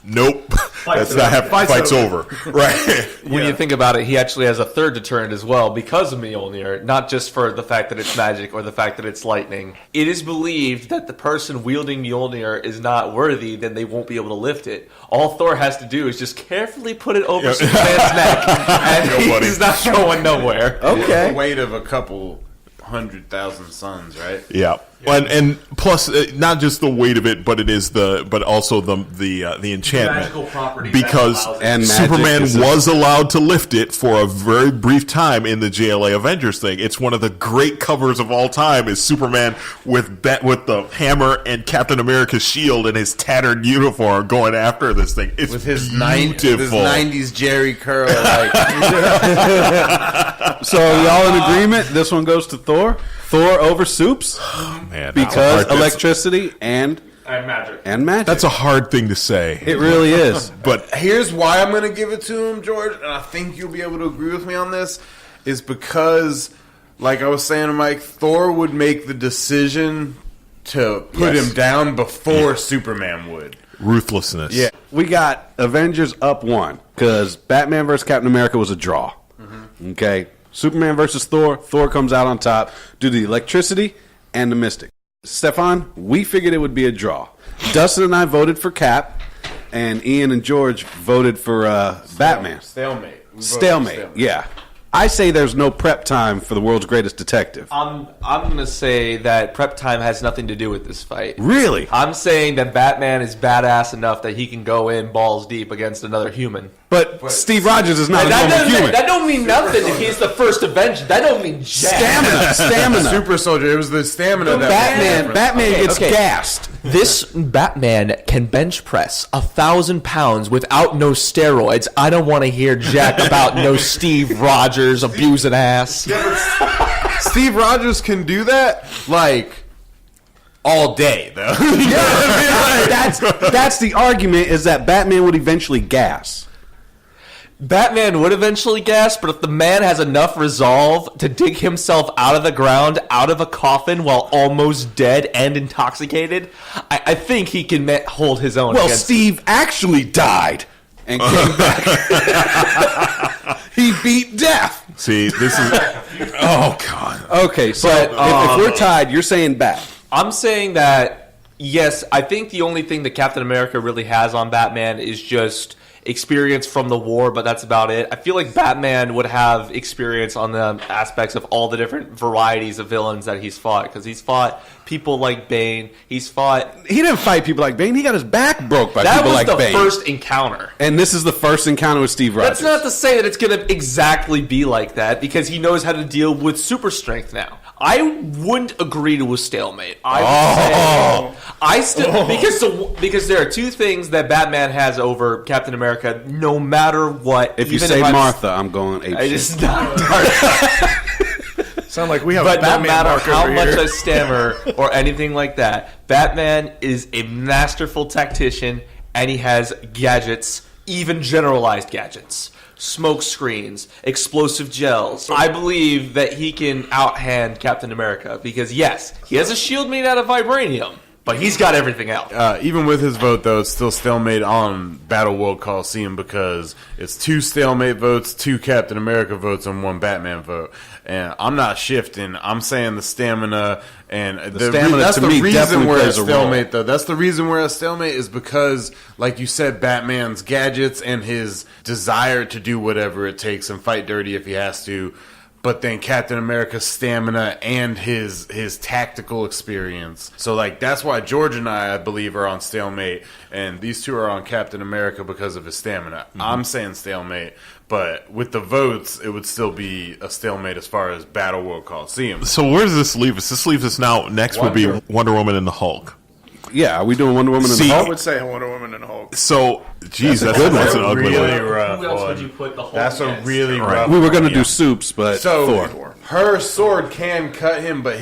Speaker 2: nope. That's not happening. Fight's over. Right.
Speaker 3: When you think about it, he actually has a third deterrent as well because of Mjolnir, not just for the fact that it's magic or the fact that it's lightning. It is believed that the person wielding Mjolnir is not worthy, then they won't be able to lift it. All Thor has to do is just carefully put it over Superman's neck, and he's not going nowhere.
Speaker 1: Okay.
Speaker 4: The weight of a couple 100,000 suns, right?
Speaker 2: Yeah. And plus, not just the weight of it, but also the enchantment.
Speaker 3: Magical properties
Speaker 2: because
Speaker 3: that allows it.
Speaker 1: And
Speaker 2: Superman
Speaker 1: magic is
Speaker 2: was allowed to lift it for a very brief time in the JLA Avengers thing. It's one of the great covers of all time. Is Superman with the hammer and Captain America's shield and his tattered uniform going after this thing. It's
Speaker 4: with his
Speaker 2: beautiful.
Speaker 4: 90s Jerry curl. Like,
Speaker 1: So are y'all in agreement? This one goes to Thor. Thor over Soups
Speaker 2: Man,
Speaker 1: because electricity and magic.
Speaker 2: That's a hard thing to say.
Speaker 1: It really is.
Speaker 2: But
Speaker 4: here's why I'm going to give it to him, George, and I think you'll be able to agree with me on this, is because, like I was saying to Mike, Thor would make the decision to put him down before Superman would.
Speaker 2: ruthlessness.
Speaker 4: Yeah.
Speaker 1: We got Avengers up 1 because Batman versus Captain America was a draw. Okay. Superman versus Thor. Thor comes out on top due to the electricity and the mystic. Stefan, we figured it would be a draw. Dustin and I voted for Cap, and Ian and George voted for Batman.
Speaker 4: Stalemate.
Speaker 1: Stalemate, yeah. I say there's no prep time for the world's greatest detective.
Speaker 3: I'm going to say that prep time has nothing to do with this fight.
Speaker 1: Really?
Speaker 3: I'm saying that Batman is badass enough that he can go in balls deep against another human.
Speaker 1: But Steve Rogers is not a normal human.
Speaker 3: That don't mean nothing if he's the first Avenger. That don't mean jack.
Speaker 1: Stamina.
Speaker 4: Super Soldier. It was the stamina that
Speaker 1: Batman gets
Speaker 3: okay.
Speaker 1: gassed.
Speaker 3: This Batman can bench press 1,000 pounds without no steroids. I don't want to hear jack about no Steve Rogers abusing ass.
Speaker 4: Steve Rogers can do that, like, all day, though.
Speaker 1: That's the argument, is that Batman would eventually gas.
Speaker 3: Batman would eventually gas, but if the man has enough resolve to dig himself out of the ground, out of a coffin while almost dead and intoxicated, I think he can hold his own.
Speaker 1: Well,
Speaker 3: against
Speaker 1: Steve actually died and came back. He beat death.
Speaker 2: See, this is... Oh, God.
Speaker 1: Okay, so if we're tied, you're saying Bat.
Speaker 3: I'm saying that, yes, I think the only thing that Captain America really has on Batman is just experience from the war, but that's about it. I feel like Batman would have experience on the aspects of all the different varieties of villains that he's fought, because he's fought people like Bane. He
Speaker 1: didn't fight people like Bane. He got his back broke by
Speaker 3: that
Speaker 1: people
Speaker 3: was
Speaker 1: like
Speaker 3: the
Speaker 1: Bane.
Speaker 3: first encounter.
Speaker 1: And this is the first encounter with Steve Rogers.
Speaker 3: That's not to say that it's going to exactly be like that, because he knows how to deal with super strength now. I wouldn't agree to a stalemate. Because there are two things that Batman has over Captain America, no matter what.
Speaker 1: If you say Martha, I'm going ape shit.
Speaker 3: It's not
Speaker 5: Sound like we have
Speaker 3: But
Speaker 5: a
Speaker 3: no
Speaker 5: Batman
Speaker 3: matter
Speaker 5: mark
Speaker 3: how
Speaker 5: over
Speaker 3: much
Speaker 5: here.
Speaker 3: I stammer or anything like that, Batman is a masterful tactician, and he has gadgets, even generalized gadgets. Smoke screens, explosive gels. I believe that he can outhand Captain America because, yes, he has a shield made out of vibranium, but he's got everything else.
Speaker 4: Even with his vote, though, it's still stalemate on Battle World Coliseum because it's 2 stalemate votes, 2 Captain America votes, and 1 Batman vote. And I'm not shifting. I'm saying the stamina and
Speaker 1: stamina
Speaker 4: that's
Speaker 1: to
Speaker 4: the
Speaker 1: me
Speaker 4: reason
Speaker 1: definitely
Speaker 4: we're at
Speaker 1: plays a role.
Speaker 4: stalemate, though. That's the reason we're at stalemate is because, like you said, Batman's gadgets and his desire to do whatever it takes and fight dirty if he has to. But then Captain America's stamina and his tactical experience. So, like, that's why George and I believe, are on stalemate. And these two are on Captain America because of his stamina.
Speaker 2: Mm-hmm.
Speaker 4: I'm saying stalemate. But with the votes, it would still be a stalemate as far as Battle World Coliseum.
Speaker 2: So where does this leave us? This leaves us now. Next would be Wonder Woman and the Hulk.
Speaker 1: Yeah, are we doing Wonder Woman and the
Speaker 5: I
Speaker 1: Hulk?
Speaker 5: would say Wonder Woman and Hulk.
Speaker 2: So, geez, that's an ugly
Speaker 4: really
Speaker 2: one.
Speaker 4: rough
Speaker 3: Who else
Speaker 4: one.
Speaker 3: would you put the Hulk
Speaker 4: That's a
Speaker 3: against?
Speaker 4: really
Speaker 2: Right.
Speaker 4: rough
Speaker 1: We were going to
Speaker 4: one,
Speaker 1: do
Speaker 4: yeah.
Speaker 1: Soups, but
Speaker 4: So
Speaker 1: Thor.
Speaker 4: her sword can cut him, but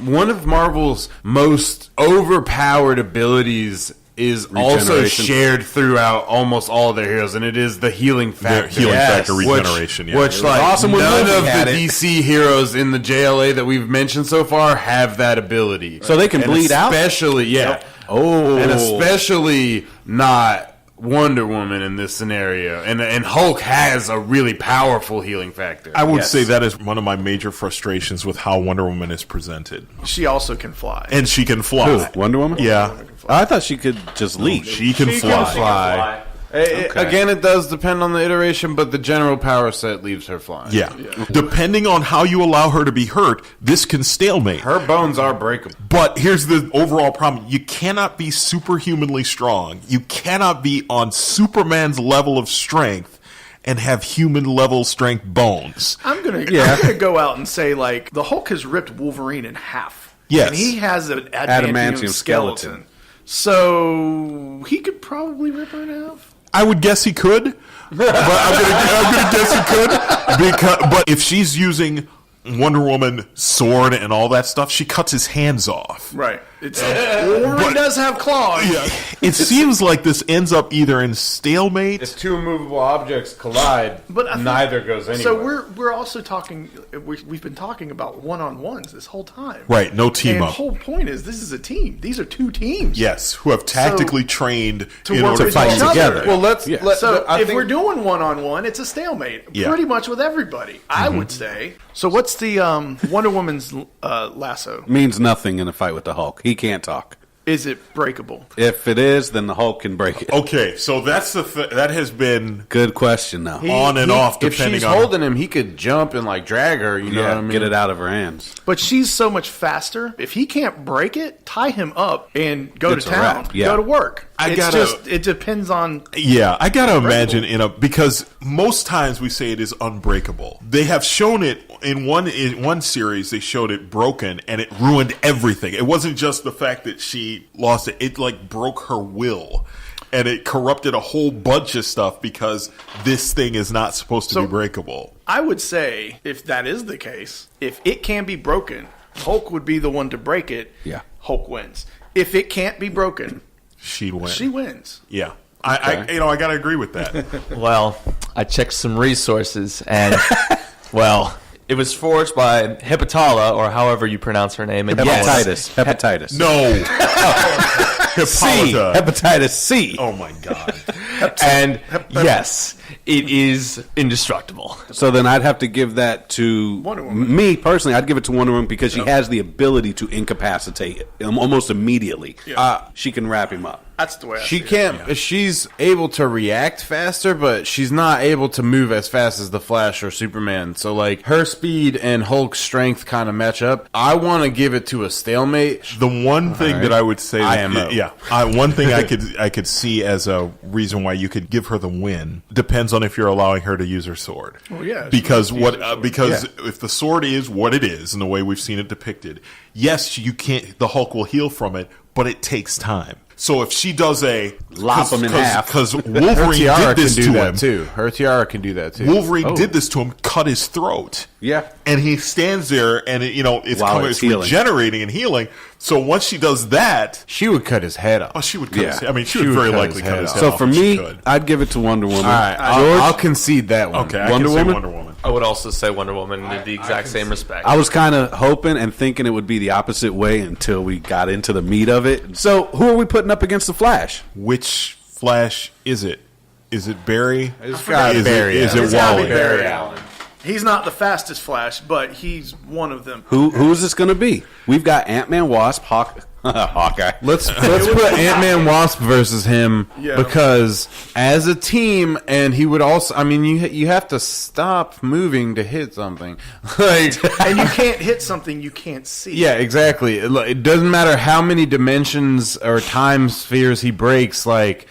Speaker 4: one of Marvel's most overpowered abilities is also
Speaker 1: Regeneration.
Speaker 4: shared throughout almost all of their heroes, and it is the healing factor.
Speaker 2: healing factor, regeneration, yeah.
Speaker 4: Which
Speaker 2: It was
Speaker 4: like
Speaker 1: awesome when
Speaker 4: none
Speaker 1: Loki
Speaker 4: of
Speaker 1: had
Speaker 4: the
Speaker 1: it.
Speaker 4: DC heroes in the JLA that we've mentioned so far have that ability.
Speaker 1: So they can
Speaker 4: And
Speaker 1: bleed out?
Speaker 4: especially, yeah.
Speaker 1: Oh.
Speaker 4: And especially not Wonder Woman in this scenario. And Hulk has a really powerful healing factor.
Speaker 2: I would say that is one of my major frustrations with how Wonder Woman is presented.
Speaker 5: She also can fly.
Speaker 2: And she can fly.
Speaker 1: Who? Wonder Woman?
Speaker 2: Yeah.
Speaker 1: I thought she could just leap.
Speaker 2: She can
Speaker 4: She
Speaker 2: fly.
Speaker 4: can fly. Again, it does depend on the iteration, but the general power set leaves her flying.
Speaker 2: Yeah. Depending on how you allow her to be hurt, this can stalemate.
Speaker 4: Her bones are breakable.
Speaker 2: But here's the overall problem. You cannot be superhumanly strong. You cannot be on Superman's level of strength and have human level strength bones.
Speaker 5: I'm gonna go out and say, like, the Hulk has ripped Wolverine in half.
Speaker 2: Yes.
Speaker 5: And he has an adamantium skeleton. So he could probably rip her in half.
Speaker 2: I would guess he could, but I'm gonna guess he could. But if she's using Wonder Woman sword and all that stuff, she cuts his hands off.
Speaker 5: Right. Wolverine does have claws.
Speaker 2: Yeah. It seems like this ends up either in stalemate.
Speaker 4: If two immovable objects collide,
Speaker 5: But I think-
Speaker 4: neither goes anywhere.
Speaker 5: So we're also talking. We've been talking about one-on-ones this whole time.
Speaker 2: Right, no team
Speaker 5: and
Speaker 2: up.
Speaker 5: the whole point is this is a team. These are two teams.
Speaker 2: Yes, who have tactically trained
Speaker 5: to
Speaker 2: in
Speaker 5: work
Speaker 2: order
Speaker 5: with
Speaker 2: to fight
Speaker 5: each other.
Speaker 2: together.
Speaker 4: Well, let's.
Speaker 5: So
Speaker 4: I
Speaker 5: if
Speaker 4: think-
Speaker 5: we're doing one-on-one, it's a stalemate.
Speaker 2: Yeah.
Speaker 5: Pretty much with everybody, I would say. So what's the Wonder Woman's lasso?
Speaker 1: Means nothing in a fight with the Hulk. He can't talk.
Speaker 5: Is it breakable?
Speaker 1: If it is, then the Hulk can break it.
Speaker 2: Okay, so that's that has been
Speaker 1: Good question, though.
Speaker 2: on and off
Speaker 4: If
Speaker 2: depending
Speaker 4: she's
Speaker 2: on
Speaker 4: holding him, he could jump and like drag her. You know what I mean?
Speaker 1: Get it out of her hands.
Speaker 5: But she's so much faster. If he can't break it, tie him up and go
Speaker 1: It's
Speaker 5: to
Speaker 1: a
Speaker 5: town.
Speaker 1: wrap, yeah.
Speaker 5: Go to work.
Speaker 2: I
Speaker 5: It depends on.
Speaker 2: Yeah, I gotta imagine because most times we say it is unbreakable. They have shown it in one series. They showed it broken and it ruined everything. It wasn't just the fact that she lost it; it like broke her will, and it corrupted a whole bunch of stuff because this thing is not supposed to be breakable.
Speaker 5: I would say if that is the case, if it can be broken, Hulk would be the one to break it.
Speaker 1: Yeah.
Speaker 5: Hulk wins. If it can't be broken,
Speaker 2: She wins.
Speaker 5: she wins.
Speaker 2: Yeah, I gotta agree with that.
Speaker 3: Well, I checked some resources, and well, it was forged by Hippolyta, or however you pronounce her name. And
Speaker 1: Hepatitis.
Speaker 2: No,
Speaker 1: C.
Speaker 2: Hippolyta.
Speaker 1: Hepatitis C.
Speaker 2: Oh my god.
Speaker 3: And yes, it is indestructible.
Speaker 1: So then I'd have to give that to
Speaker 5: Wonder Woman.
Speaker 1: me personally. I'd give it to Wonder Woman because she has the ability to incapacitate him almost immediately. She can wrap him up.
Speaker 5: That's the way I
Speaker 4: She
Speaker 5: see it.
Speaker 4: can't. She's able to react faster, but she's not able to move as fast as the Flash or Superman. So, like, her speed and Hulk's strength kind of match up. I want to give it to a stalemate.
Speaker 2: The one thing that I would say,
Speaker 4: IMO.
Speaker 2: one thing I could see as a reason why you could give her the win depends on if you're allowing her to use her sword.
Speaker 5: Well, yeah,
Speaker 2: because
Speaker 5: she can use her sword.
Speaker 2: because if the sword is what it is and the way we've seen it depicted, yes, you can't. The Hulk will heal from it, but it takes time. So if she does
Speaker 1: Lop him in half.
Speaker 2: because
Speaker 4: Her
Speaker 2: Wolverine
Speaker 4: tiara
Speaker 2: did this
Speaker 4: can
Speaker 2: to
Speaker 4: do
Speaker 2: him.
Speaker 4: that too. Her tiara can do that too.
Speaker 2: Wolverine did this to him, cut his throat.
Speaker 1: Yeah.
Speaker 2: And he stands there, and it's
Speaker 1: While
Speaker 2: coming,
Speaker 1: it's
Speaker 2: it's
Speaker 1: healing.
Speaker 2: regenerating and healing. So once she does that,
Speaker 4: She would cut his head off.
Speaker 2: she would cut his
Speaker 1: Yeah.
Speaker 2: head. I mean, she
Speaker 4: She
Speaker 2: would
Speaker 4: would
Speaker 2: very
Speaker 4: cut
Speaker 2: likely
Speaker 4: his
Speaker 2: cut
Speaker 4: head
Speaker 2: his
Speaker 4: off.
Speaker 2: head
Speaker 1: So
Speaker 2: off
Speaker 1: for
Speaker 2: if she
Speaker 1: me,
Speaker 2: could.
Speaker 1: I'd give it to Wonder Woman.
Speaker 4: All right, I'll concede that one.
Speaker 2: Okay, I
Speaker 1: Wonder
Speaker 2: can say
Speaker 1: Woman?
Speaker 2: Wonder Woman.
Speaker 3: I would also say Wonder Woman in the exact same respect.
Speaker 1: I was kind of hoping and thinking it would be the opposite way until we got into the meat of it. So who are we putting up against the Flash?
Speaker 2: Which Flash is it? Is it Barry?
Speaker 4: It's gotta
Speaker 2: Is
Speaker 4: be
Speaker 2: it,
Speaker 4: Barry
Speaker 2: is
Speaker 4: Allen.
Speaker 2: it
Speaker 5: It's gotta be
Speaker 2: Wally?
Speaker 5: Barry Allen. He's not the fastest Flash, but he's one of them.
Speaker 1: Who's this going to be? We've got Ant-Man, Wasp, Hawkeye.
Speaker 4: Let's put Ant-Man Wasp versus him because as a team, and he would also. I mean, you have to stop moving to hit something. Like,
Speaker 5: And you can't hit something you can't see.
Speaker 4: yeah, exactly. It doesn't matter how many dimensions or time spheres he breaks. Like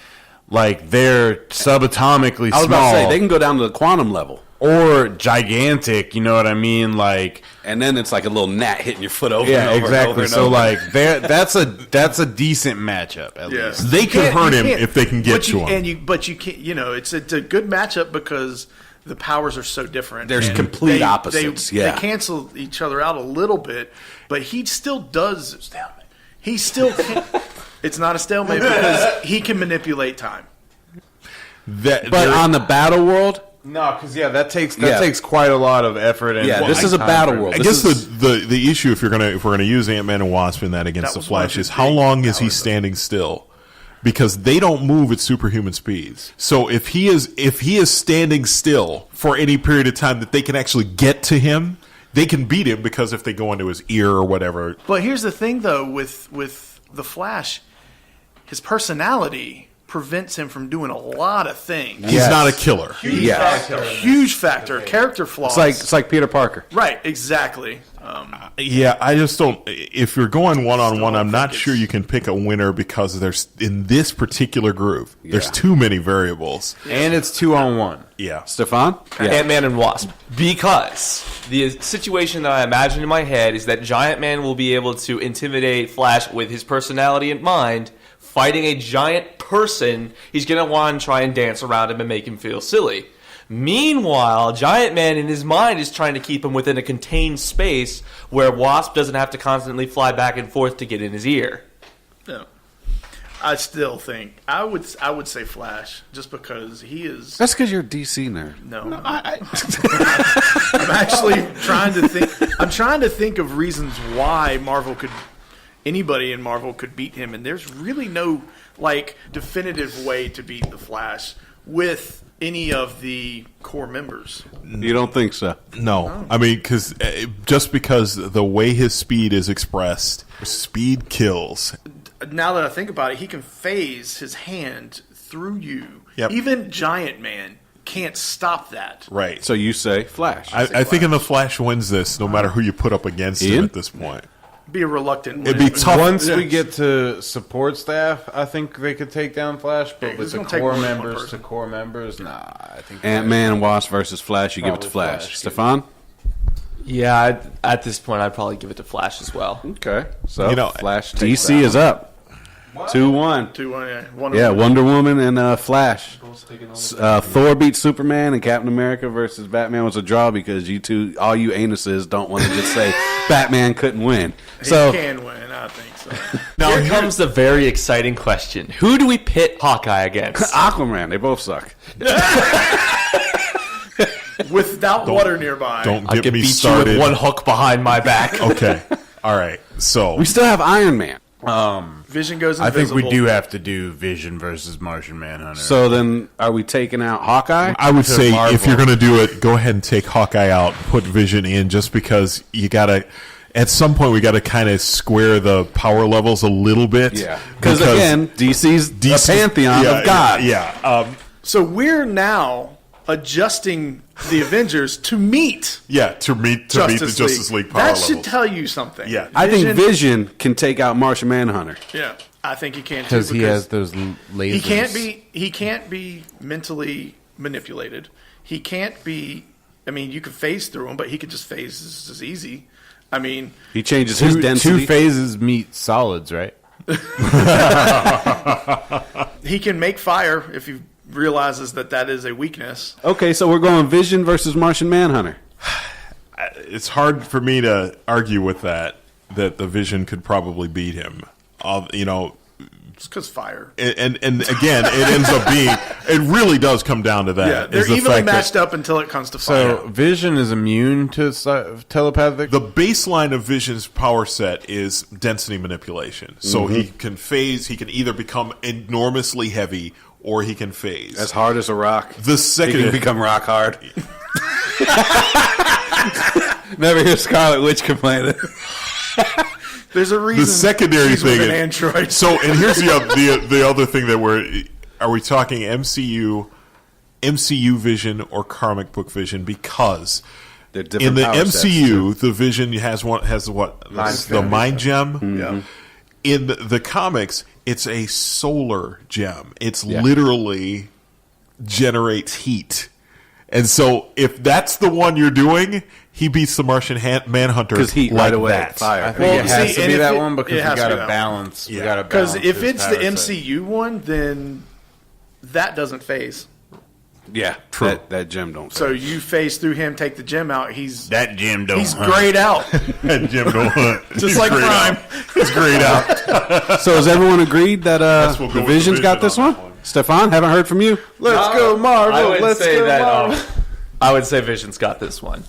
Speaker 4: they're subatomically
Speaker 1: I was
Speaker 4: small
Speaker 1: about to say they can go down to the quantum level,
Speaker 4: or gigantic. You know what I mean? Like.
Speaker 1: and then it's like a little gnat hitting your foot over.
Speaker 4: Yeah,
Speaker 1: and over
Speaker 4: exactly.
Speaker 1: And over and
Speaker 4: So
Speaker 1: over.
Speaker 4: like that's a decent matchup at
Speaker 5: Yeah.
Speaker 4: least.
Speaker 2: They
Speaker 5: You
Speaker 2: could
Speaker 5: can't-
Speaker 2: hurt
Speaker 5: you
Speaker 2: him
Speaker 5: can't-
Speaker 2: if they can get
Speaker 5: but
Speaker 2: to
Speaker 5: you,
Speaker 2: him.
Speaker 5: And but you can't. It's a good matchup because the powers are so different.
Speaker 1: There's
Speaker 5: And
Speaker 1: complete opposites,
Speaker 5: They
Speaker 1: yeah.
Speaker 5: cancel each other out a little bit, but he still does. He still. It's not a stalemate because he can manipulate time.
Speaker 2: That,
Speaker 1: But
Speaker 2: there-
Speaker 1: on the battle world,
Speaker 4: No, because that takes
Speaker 1: Yeah.
Speaker 4: takes quite a lot of effort. And
Speaker 1: this is a
Speaker 4: time
Speaker 1: battle
Speaker 4: for it.
Speaker 1: world.
Speaker 2: I
Speaker 1: This
Speaker 2: guess
Speaker 1: is-
Speaker 2: the issue if we're gonna use Ant-Man and Wasp in that against
Speaker 5: That
Speaker 2: the
Speaker 5: was one of
Speaker 2: Flash
Speaker 5: his
Speaker 2: is how
Speaker 5: big
Speaker 2: long is he
Speaker 5: powers, though.
Speaker 2: standing still? Because they don't move at superhuman speeds. So if he is standing still for any period of time that they can actually get to him, they can beat him because if they go into his ear or whatever.
Speaker 5: But here's the thing, though, with the Flash, his personality prevents him from doing a lot of things.
Speaker 2: He's not a killer.
Speaker 5: Huge factor. Character flaws.
Speaker 1: It's like Peter Parker.
Speaker 5: Right, exactly.
Speaker 2: Yeah, I just don't. If you're going one-on-one, I'm not sure you can pick a winner because there's in this particular group, there's too many variables.
Speaker 4: And it's 2-on-1.
Speaker 2: Yeah.
Speaker 1: Stefan?
Speaker 3: Ant-Man and Wasp. Because the situation that I imagine in my head is that Giant Man will be able to intimidate Flash with his personality in mind. Fighting a giant person, he's going to want to try and dance around him and make him feel silly. Meanwhile, Giant Man in his mind is trying to keep him within a contained space where Wasp doesn't have to constantly fly back and forth to get in his ear.
Speaker 5: No. I still think I would say Flash just because he is.
Speaker 1: That's because you're a DC nerd.
Speaker 5: No, I'm actually trying to think. I'm trying to think of reasons why anybody in Marvel could beat him, and there's really no definitive way to beat the Flash with any of the core members.
Speaker 1: You don't think so?
Speaker 2: No. I mean, just because the way his speed is expressed, speed kills.
Speaker 5: Now that I think about it, he can phase his hand through you.
Speaker 2: Yep.
Speaker 5: Even Giant Man can't stop that.
Speaker 2: Right.
Speaker 1: So you say Flash.
Speaker 2: I think the Flash wins this no matter who you put up against him
Speaker 1: Ian?
Speaker 2: at this point.
Speaker 5: Be a reluctant.
Speaker 2: It'd be tough.
Speaker 4: Once we get to support staff, I think they could take down Flash. But with the
Speaker 5: gonna take
Speaker 4: core
Speaker 5: more than one
Speaker 4: members
Speaker 5: person.
Speaker 4: to core members, nah. I think
Speaker 1: Ant-Man and Wasp versus Flash. You give it to
Speaker 4: Probably
Speaker 1: Flash.
Speaker 4: Flash.
Speaker 1: Stefan?
Speaker 3: Yeah, at this point, I'd probably give it to Flash as well.
Speaker 1: Okay. So
Speaker 2: Flash
Speaker 1: takes DC is up. 2-1.
Speaker 5: 2-1.
Speaker 1: Yeah, Wonder Woman and Flash. Thor beat Superman, and Captain America versus Batman was a draw because all you anuses don't want to just say Batman couldn't win.
Speaker 5: He
Speaker 1: So
Speaker 5: can win, I think so.
Speaker 3: Now here comes the very exciting question: who do we pit Hawkeye against?
Speaker 1: Aquaman, they both suck.
Speaker 5: Without water nearby.
Speaker 2: Don't
Speaker 3: I
Speaker 2: get
Speaker 3: could
Speaker 2: me
Speaker 3: beat
Speaker 2: started.
Speaker 3: you with one hook behind my back.
Speaker 2: Okay. All right. So
Speaker 1: We still have Iron Man.
Speaker 5: Vision goes
Speaker 4: I think
Speaker 5: invisible.
Speaker 4: we do have to do Vision versus Martian Manhunter.
Speaker 1: So then, are we taking out Hawkeye?
Speaker 2: I would say
Speaker 4: Marvel.
Speaker 2: if you're going to do it, go ahead and take Hawkeye out, put Vision in, just because you got to. At some point, we got to kind of square the power levels a little bit.
Speaker 1: Yeah, because again, DC's a pantheon of God.
Speaker 2: Yeah.
Speaker 5: So we're now adjusting the Avengers to meet
Speaker 2: To meet the Justice League power
Speaker 5: That
Speaker 2: levels.
Speaker 5: should tell you something.
Speaker 2: Yeah.
Speaker 1: I think Vision can take out Martian Manhunter.
Speaker 5: Yeah, I think he can too,
Speaker 4: because he has those lasers.
Speaker 5: He can't be mentally manipulated. He can't be. I mean, you could phase through him, but he could just phase just as easy. I mean,
Speaker 1: He changes his
Speaker 4: Two
Speaker 1: density.
Speaker 4: phases meet solids, right?
Speaker 5: he can make fire if he realizes that is a weakness.
Speaker 1: Okay, so we're going Vision versus Martian Manhunter.
Speaker 2: It's hard for me to argue with that the Vision could probably beat him.
Speaker 5: It's because fire.
Speaker 2: And again, it ends up being. It really does come down to that.
Speaker 5: Yeah, they're
Speaker 2: is the
Speaker 5: evenly
Speaker 2: fact that
Speaker 5: matched up until it comes to fire.
Speaker 4: So Vision is immune to telepathic.
Speaker 2: The baseline of Vision's power set is density manipulation. So he can phase. He can either become enormously heavy or he can phase.
Speaker 1: As hard as a rock.
Speaker 2: The second
Speaker 1: He can become rock hard. Never hear Scarlet Witch complaining.
Speaker 5: There's a reason
Speaker 2: the secondary
Speaker 5: she's
Speaker 2: thing
Speaker 5: with an
Speaker 2: is-
Speaker 5: android.
Speaker 2: So, and here's the other thing that are we talking MCU Vision or comic book Vision? Because
Speaker 1: They're different
Speaker 2: in the
Speaker 1: power sets,
Speaker 2: MCU, the Vision has what the mind gem.
Speaker 1: Mm-hmm.
Speaker 5: Yeah.
Speaker 2: In the comics, it's a solar gem. It's literally generates heat. And so, if that's the one you're doing, he beats the Martian Manhunter
Speaker 1: because heat
Speaker 2: like
Speaker 1: right away.
Speaker 2: that.
Speaker 1: Fire.
Speaker 4: I think
Speaker 5: Well,
Speaker 4: it has
Speaker 5: see,
Speaker 4: to
Speaker 5: and
Speaker 4: be
Speaker 5: if
Speaker 4: that
Speaker 5: it-
Speaker 4: one because
Speaker 5: it
Speaker 4: we
Speaker 5: has to
Speaker 4: got
Speaker 5: be
Speaker 4: to
Speaker 5: that
Speaker 4: balance. We
Speaker 2: Yeah.
Speaker 4: got to
Speaker 5: Because
Speaker 4: balance.
Speaker 5: if
Speaker 4: his
Speaker 5: it's the
Speaker 4: power set.
Speaker 5: MCU one, then that doesn't phase.
Speaker 1: Yeah,
Speaker 2: True.
Speaker 1: That gem don't.
Speaker 5: So you phase through him, take the gem out. He's
Speaker 4: that gem don't.
Speaker 5: he's
Speaker 4: hunt.
Speaker 5: grayed out,
Speaker 2: And Jim don't hunt.
Speaker 5: just
Speaker 2: He's
Speaker 5: like
Speaker 2: grayed
Speaker 5: Prime.
Speaker 2: out. He's grayed out.
Speaker 1: So has everyone agreed that
Speaker 2: we'll go
Speaker 1: the
Speaker 2: with
Speaker 1: Vision's
Speaker 2: the
Speaker 1: got
Speaker 2: Vision
Speaker 1: this
Speaker 2: on
Speaker 1: one?
Speaker 2: that one.
Speaker 1: Stefan, haven't heard from you.
Speaker 4: Let's go Marvel.
Speaker 3: I would
Speaker 4: Let's
Speaker 3: say
Speaker 4: go
Speaker 3: that.
Speaker 4: Marvel.
Speaker 3: I would say Vision's got this one.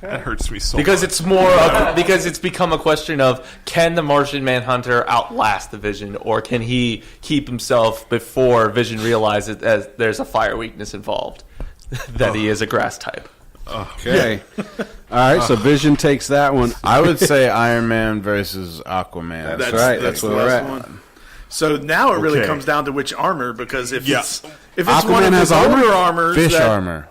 Speaker 2: That hurts me so
Speaker 3: Because
Speaker 2: much.
Speaker 3: it's more because it's become a question of can the Martian Manhunter outlast the Vision, or can he keep himself before Vision realizes as there's a fire weakness involved, that he is a grass type.
Speaker 1: Okay. All right, so Vision takes that one.
Speaker 4: I would say Iron Man versus Aquaman.
Speaker 1: That's right. That's where
Speaker 5: the
Speaker 1: we're
Speaker 5: last
Speaker 1: at.
Speaker 5: one. So now it really
Speaker 2: Okay.
Speaker 5: comes down to which armor, because if
Speaker 2: Yeah.
Speaker 5: it's
Speaker 1: Aquaman
Speaker 5: one of
Speaker 1: has
Speaker 5: his
Speaker 1: armor?
Speaker 5: older armors,
Speaker 4: Fish
Speaker 5: that-
Speaker 4: armor.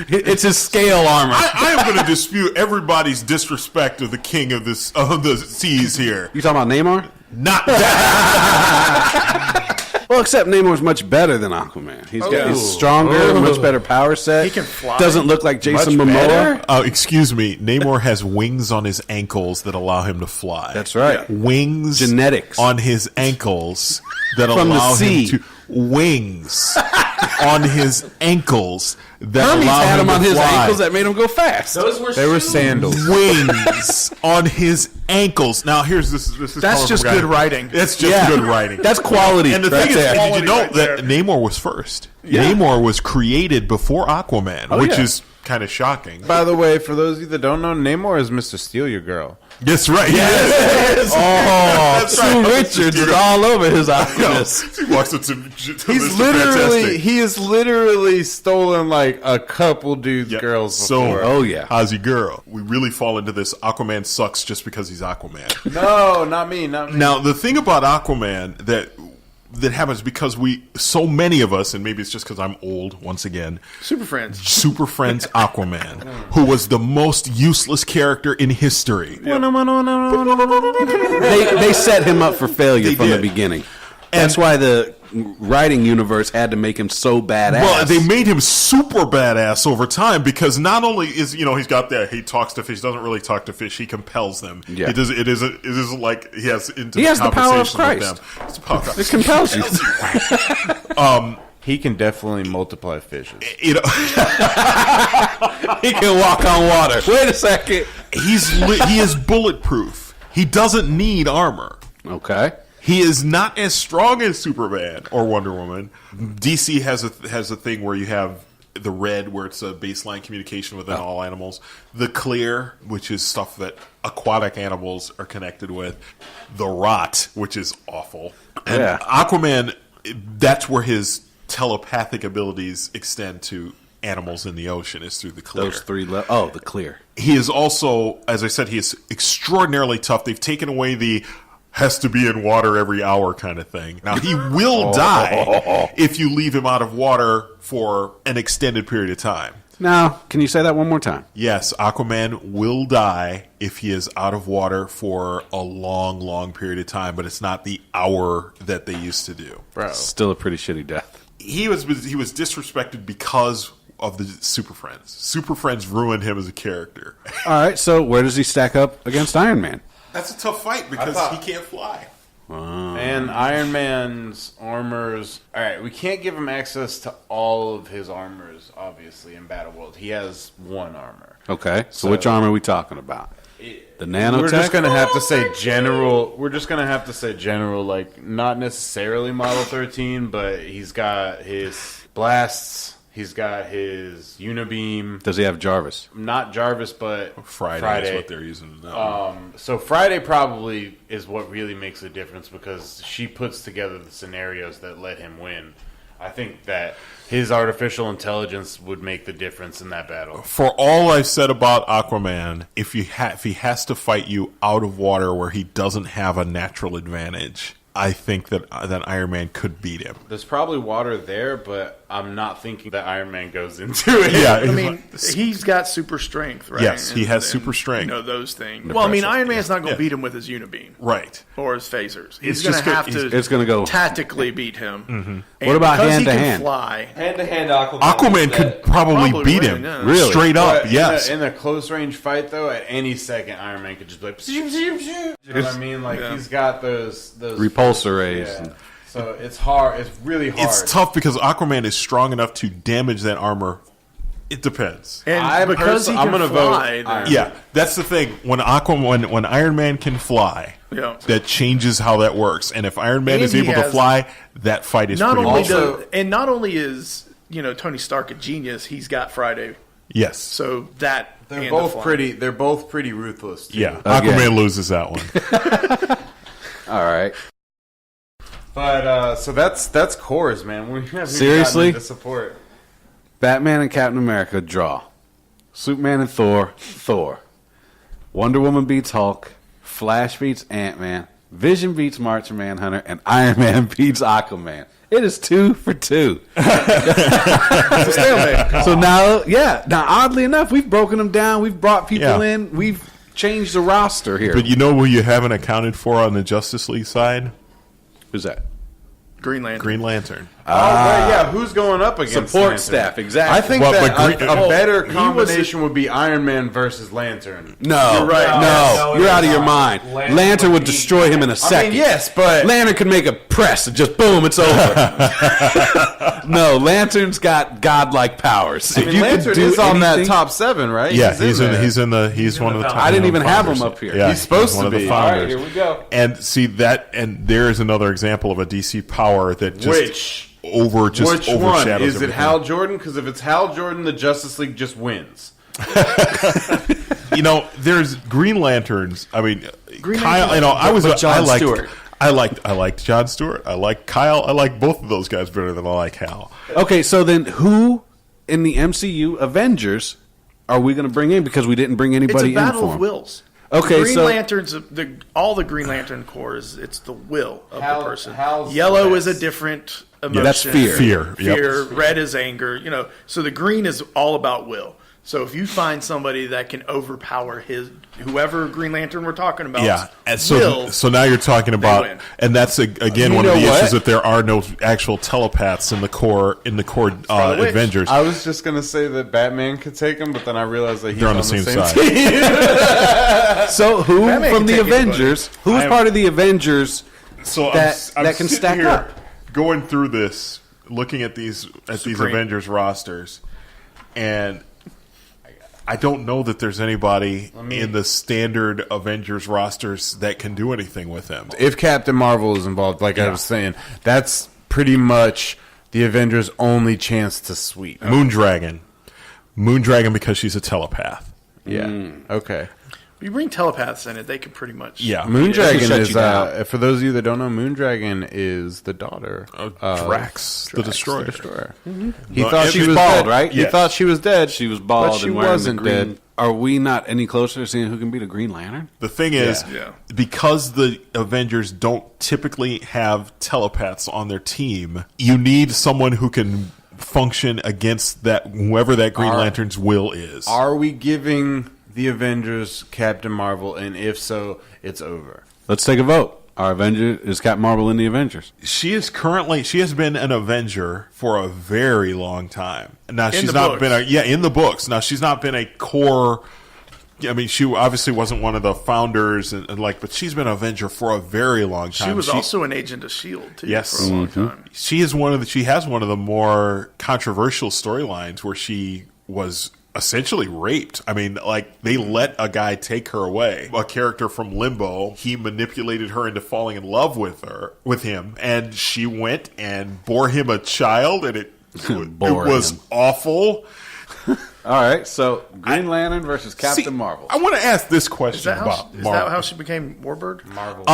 Speaker 1: It's his scale armor.
Speaker 2: I am going to dispute everybody's disrespect of the king of the seas here.
Speaker 1: You talking about Namor?
Speaker 2: Not that.
Speaker 1: Well, except Namor's much better than Aquaman. He's stronger, much better power set.
Speaker 5: He can fly.
Speaker 1: Doesn't look like Jason
Speaker 4: Much
Speaker 1: Momoa.
Speaker 4: better?
Speaker 2: Excuse me. Namor has wings on his ankles that allow him to fly.
Speaker 1: That's right.
Speaker 2: Wings,
Speaker 1: Genetics.
Speaker 2: on his ankles that
Speaker 1: From the
Speaker 2: allow
Speaker 1: sea.
Speaker 2: him to wings on his ankles that
Speaker 1: Hermes
Speaker 2: allow
Speaker 1: had him on
Speaker 2: to
Speaker 1: his
Speaker 2: fly.
Speaker 1: ankles that made him go fast.
Speaker 3: Those were
Speaker 4: They were
Speaker 3: shoes.
Speaker 4: sandals.
Speaker 2: Wings on his ankles. Now here's this. This is
Speaker 5: That's
Speaker 2: coming
Speaker 5: just
Speaker 2: from a guy-
Speaker 5: good writing.
Speaker 2: That's just
Speaker 1: Yeah.
Speaker 2: good writing.
Speaker 1: That's quality.
Speaker 2: And the
Speaker 1: right
Speaker 2: thing is,
Speaker 1: there.
Speaker 2: did you
Speaker 5: Quality
Speaker 2: know
Speaker 5: right
Speaker 2: that
Speaker 5: there.
Speaker 2: Namor was first?
Speaker 1: Yeah.
Speaker 2: Namor was created before Aquaman, which
Speaker 1: yeah.
Speaker 2: is kind of shocking.
Speaker 4: By the way, for those of you that don't know, Namor is Mr. Steal Your Girl.
Speaker 2: That's right.
Speaker 1: Oh,
Speaker 2: That's
Speaker 1: Sue
Speaker 2: right.
Speaker 1: Richards is all over his eyes.
Speaker 2: He walks up to
Speaker 4: He's he has literally stolen like a couple dudes' girls before.
Speaker 1: Oh, yeah.
Speaker 2: how's your girl? We really fall into this. Aquaman sucks just because he's Aquaman.
Speaker 4: No, not me, not me.
Speaker 2: Now, the thing about Aquaman that happens because so many of us, and maybe it's just because I'm old once again,
Speaker 5: Super Friends.
Speaker 2: Super Friends Aquaman, who was the most useless character in history.
Speaker 1: They set him up for failure
Speaker 2: They
Speaker 1: from the
Speaker 2: did.
Speaker 1: beginning. That's why the writing universe had to make him so badass.
Speaker 2: Well, they made him super badass over time because not only is he's got that he talks to fish, doesn't really talk to fish, he compels them.
Speaker 1: Yeah.
Speaker 2: It isn't like he has
Speaker 1: He has the power of
Speaker 2: conversations with
Speaker 1: Christ.
Speaker 2: them. It's the power of Christ.
Speaker 1: It compels you.
Speaker 4: He can definitely multiply fishes.
Speaker 2: You know,
Speaker 1: He can walk on water. Wait a second.
Speaker 2: he is bulletproof. He doesn't need armor.
Speaker 1: Okay.
Speaker 2: He is not as strong as Superman or Wonder Woman. DC has a thing where you have the red, where it's a baseline communication within all animals. The clear, which is stuff that aquatic animals are connected with. The rot, which is awful. And
Speaker 1: Yeah.
Speaker 2: Aquaman, that's where his telepathic abilities extend to animals in the ocean, is through the clear.
Speaker 1: Those three the clear.
Speaker 2: He is also, as I said, he is extraordinarily tough. They've taken away the has to be in water every hour kind of thing. Now, he will die if you leave him out of water for an extended period of time.
Speaker 1: Now, can you say that one more time?
Speaker 2: Yes, Aquaman will die if he is out of water for a long, long period of time, but it's not the hour that they used to do.
Speaker 4: Bro.
Speaker 1: Still a pretty shitty death.
Speaker 2: He was disrespected because of the Super Friends. Super Friends ruined him as a character.
Speaker 1: All right, so where does he stack up against Iron Man?
Speaker 2: That's a tough fight because he can't fly.
Speaker 4: And Iron Man's armors. All right, we can't give him access to all of his armors, obviously, in Battle World. He has one armor.
Speaker 1: Okay, so which armor are we talking about? The nanotech?
Speaker 4: We're just gonna have to say general. We're just gonna have to say general, like not necessarily Model 13, but he's got his blasts. He's got his unibeam.
Speaker 1: Does he have Jarvis?
Speaker 4: Not Jarvis, but
Speaker 2: Friday is what they're using now.
Speaker 4: So Friday probably is what really makes a difference because she puts together the scenarios that let him win. I think that his artificial intelligence would make the difference in that battle.
Speaker 2: For all I've said about Aquaman, if he has to fight you out of water where he doesn't have a natural advantage, I think that Iron Man could beat him.
Speaker 4: There's probably water there, but I'm not thinking that Iron Man goes into it.
Speaker 2: Yeah,
Speaker 5: I mean, he's got super strength, right?
Speaker 2: Yes, he has super strength.
Speaker 5: You know, those things. Well, I mean, Iron Man's not going to
Speaker 2: Yeah.
Speaker 5: beat him with his unibeam.
Speaker 2: Right.
Speaker 5: Or his phasers. He's
Speaker 2: It's
Speaker 5: going
Speaker 2: just
Speaker 5: to
Speaker 2: good-
Speaker 5: have to
Speaker 1: It's going to go.
Speaker 5: tactically beat him. And
Speaker 1: What about
Speaker 5: because
Speaker 1: hand
Speaker 5: he
Speaker 1: to
Speaker 5: can
Speaker 1: hand?
Speaker 5: fly.
Speaker 3: Hand-to-hand Aquaman.
Speaker 2: Aquaman could probably beat
Speaker 5: win,
Speaker 2: him.
Speaker 5: yeah.
Speaker 1: Really?
Speaker 2: Straight up,
Speaker 4: But
Speaker 2: yes.
Speaker 4: In a close range fight, though, at any second, Iron Man could just be like, you know what I mean? Like he's got those
Speaker 1: Repulsor rays.
Speaker 4: Yeah. So it's hard. It's really hard.
Speaker 2: It's tough because Aquaman is strong enough to damage that armor. It depends.
Speaker 5: And because he
Speaker 4: I'm
Speaker 5: can
Speaker 4: gonna
Speaker 5: fly,
Speaker 4: vote Iron
Speaker 2: Yeah, that's the thing. When Iron Man can fly,
Speaker 5: Yeah.
Speaker 2: that changes how that works. And if Iron Man
Speaker 5: And
Speaker 2: is
Speaker 5: he
Speaker 2: able to
Speaker 5: has-
Speaker 2: fly, that fight is
Speaker 5: not
Speaker 2: pretty
Speaker 5: only
Speaker 2: much
Speaker 5: not only is Tony Stark a genius, he's got Friday.
Speaker 2: yes.
Speaker 5: So that
Speaker 4: They're
Speaker 5: and
Speaker 4: both
Speaker 5: the flying.
Speaker 4: pretty. They're both pretty ruthless. Too.
Speaker 2: Yeah,
Speaker 1: Again.
Speaker 2: Aquaman loses that one.
Speaker 1: All right.
Speaker 4: But so that's cores, man. We haven't
Speaker 1: Seriously?
Speaker 4: gotten into support.
Speaker 1: Batman and Captain America draw. Superman and Thor. Wonder Woman beats Hulk. Flash beats Ant-Man. Vision beats Martian Manhunter, and Iron Man beats Aquaman. It is 2 for 2.
Speaker 5: It's a stalemate.
Speaker 1: So now oddly enough, we've broken them down. We've brought people in. We've changed the roster here.
Speaker 2: But you know who you haven't accounted for on the Justice League side?
Speaker 1: Who's that?
Speaker 5: Green Lantern.
Speaker 2: Green Lantern.
Speaker 4: Right, yeah. Who's going up against
Speaker 1: Support
Speaker 4: Lantern?
Speaker 1: staff, exactly.
Speaker 4: I think
Speaker 2: Well,
Speaker 4: that
Speaker 2: but
Speaker 4: a better combination would be Iron Man versus Lantern.
Speaker 1: No,
Speaker 4: You're right.
Speaker 1: No,
Speaker 3: No,
Speaker 1: you're out of
Speaker 3: it's
Speaker 1: your
Speaker 3: not.
Speaker 1: mind.
Speaker 3: Lantern
Speaker 1: Lantern would
Speaker 3: would
Speaker 1: destroy him in a
Speaker 4: I
Speaker 1: second.
Speaker 4: mean, yes, but
Speaker 1: Lantern could make a press and just boom, it's over. No, Lantern's got godlike powers.
Speaker 4: I mean, Lantern is on that top 7, right?
Speaker 2: Yeah, he's
Speaker 4: there.
Speaker 2: one of the top.
Speaker 1: I didn't even have
Speaker 2: founders.
Speaker 1: him up here.
Speaker 2: Yeah,
Speaker 4: He's supposed
Speaker 2: one
Speaker 4: to
Speaker 2: of the
Speaker 4: be.
Speaker 2: founders.
Speaker 1: All right, here we go.
Speaker 2: And see that, and there's another example of a DC power that just
Speaker 4: Which
Speaker 2: overshadows
Speaker 4: one? Is it
Speaker 2: everything.
Speaker 4: Hal Jordan? Because if it's Hal Jordan, the Justice League just wins.
Speaker 2: There's Green Lanterns. I mean, Kyle.
Speaker 3: But John Stewart.
Speaker 2: I liked John Stewart. I like Kyle. I like both of those guys better than I like Hal.
Speaker 1: Okay, so then who in the MCU Avengers are we going to bring in? Because we didn't bring
Speaker 5: It's
Speaker 1: anybody
Speaker 5: a battle
Speaker 1: in for
Speaker 5: of
Speaker 1: him.
Speaker 5: wills.
Speaker 1: Okay,
Speaker 5: Green
Speaker 1: so
Speaker 5: Lanterns, all the Green Lantern cores, it's the will of
Speaker 4: Hal-
Speaker 5: the person.
Speaker 4: Hal's
Speaker 5: Yellow
Speaker 4: the
Speaker 5: is a
Speaker 4: best.
Speaker 5: different emotion.
Speaker 1: that's fear.
Speaker 2: Fear, yep.
Speaker 5: Red is anger. So the green is all about will. So if you find somebody that can overpower whoever Green Lantern we're talking about,
Speaker 2: Yeah, and
Speaker 5: will,
Speaker 2: so now you're talking about,
Speaker 5: win.
Speaker 2: and that's again
Speaker 4: You
Speaker 2: one of the
Speaker 4: know what?
Speaker 2: issues that there are no actual telepaths in the core
Speaker 5: which.
Speaker 2: Avengers.
Speaker 4: I was just gonna say that Batman could take him, but then I realized that he's
Speaker 2: They're on the same side.
Speaker 4: team.
Speaker 1: So who
Speaker 5: Batman
Speaker 1: from
Speaker 5: can
Speaker 1: the
Speaker 5: take anybody.
Speaker 1: Avengers? Who's part of the Avengers?
Speaker 2: So
Speaker 1: that can
Speaker 2: sitting
Speaker 1: stack
Speaker 2: here
Speaker 1: up.
Speaker 2: going through this, looking at these Avengers rosters, and I don't know that there's anybody in the standard Avengers rosters that can do anything with them.
Speaker 4: If Captain Marvel is involved, like I was saying, that's pretty much the Avengers' only chance to sweep.
Speaker 2: Moondragon because she's a telepath.
Speaker 4: Yeah. Okay.
Speaker 5: you bring telepaths in it, they can pretty much.
Speaker 2: Yeah,
Speaker 4: Moondragon
Speaker 1: shut
Speaker 4: is,
Speaker 1: you down.
Speaker 4: for those of you that don't know, Moondragon is the daughter of
Speaker 2: Drax, the Destroyer.
Speaker 4: He
Speaker 2: No,
Speaker 4: thought
Speaker 2: and
Speaker 4: she
Speaker 2: she's
Speaker 4: was
Speaker 1: bald,
Speaker 4: dead,
Speaker 1: right?
Speaker 4: He
Speaker 2: Yes.
Speaker 4: thought she was dead.
Speaker 1: She was bald
Speaker 4: but she
Speaker 1: and wearing
Speaker 4: wasn't
Speaker 1: the green.
Speaker 4: dead.
Speaker 1: Are we not any closer to seeing who can beat a Green Lantern?
Speaker 2: The thing is,
Speaker 5: Yeah.
Speaker 2: because the Avengers don't typically have telepaths on their team, you need someone who can function against that whoever that Green Lantern's will is.
Speaker 4: Are we giving the Avengers Captain Marvel? And if so, it's over.
Speaker 1: Let's take a vote. Our Avenger is Captain Marvel in the Avengers.
Speaker 2: She has been an Avenger for a very long time. Now she's
Speaker 5: the
Speaker 2: not
Speaker 5: books.
Speaker 2: been in the books. Now she's not been a core. I mean, she obviously wasn't one of the founders, but she's been an Avenger for a very long time.
Speaker 5: She was also an agent of S.H.I.E.L.D. too
Speaker 2: Yes.
Speaker 5: for a long time.
Speaker 2: She has one of the more controversial storylines where she was essentially raped. I mean, like, they let a guy take her away. A character from Limbo, he manipulated her into falling in love with him, and she went and bore him a child, and it was
Speaker 1: him.
Speaker 2: awful.
Speaker 1: All right, so Green Lantern versus Captain
Speaker 2: See,
Speaker 1: Marvel.
Speaker 2: I want to ask this
Speaker 5: Is
Speaker 2: question
Speaker 5: that,
Speaker 2: about
Speaker 5: is
Speaker 2: Marvel.
Speaker 5: that how she became Warbird?
Speaker 4: Marvel.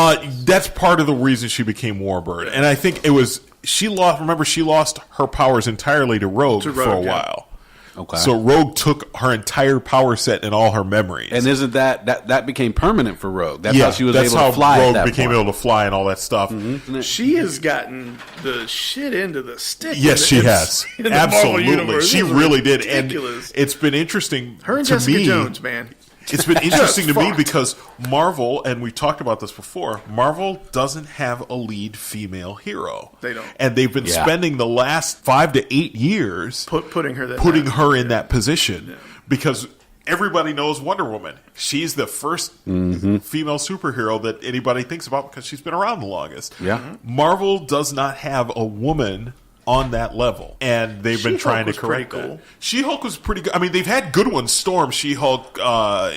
Speaker 2: That's part of the reason she became Warbird, and I think it was she lost her powers entirely to Rogue, for a
Speaker 5: Rogue, yeah.
Speaker 2: while.
Speaker 1: Okay.
Speaker 2: So Rogue took her entire power set and all her memories.
Speaker 1: And isn't that became permanent for Rogue? That's
Speaker 2: yeah,
Speaker 1: how she was
Speaker 2: that's
Speaker 1: able
Speaker 2: how
Speaker 1: to fly.
Speaker 2: Rogue
Speaker 1: at that
Speaker 2: became
Speaker 1: point.
Speaker 2: able to fly and all that stuff.
Speaker 5: She has gotten the shit into the stick.
Speaker 2: Yes, she has.
Speaker 5: in the Marvel
Speaker 2: Absolutely,
Speaker 5: universe.
Speaker 2: she
Speaker 5: This is
Speaker 2: really did.
Speaker 5: ridiculous.
Speaker 2: And it's been interesting
Speaker 5: Her and
Speaker 2: to
Speaker 5: Jessica
Speaker 2: me.
Speaker 5: Jones, man.
Speaker 2: It's been interesting to me
Speaker 5: fucked.
Speaker 2: because Marvel, and we talked about this before, Marvel doesn't have a lead female hero.
Speaker 5: They don't.
Speaker 2: And they've been spending the last 5 to 8 years
Speaker 5: Putting her
Speaker 2: in that position because everybody knows Wonder Woman. She's the first female superhero that anybody thinks about because she's been around the longest.
Speaker 1: Yeah.
Speaker 2: Marvel does not have a woman on that level, and they've been
Speaker 5: She-Hulk
Speaker 2: trying to
Speaker 5: was pretty
Speaker 2: correct
Speaker 5: cool.
Speaker 2: that. She-Hulk was pretty good. I mean, they've had good ones. Storm, She-Hulk,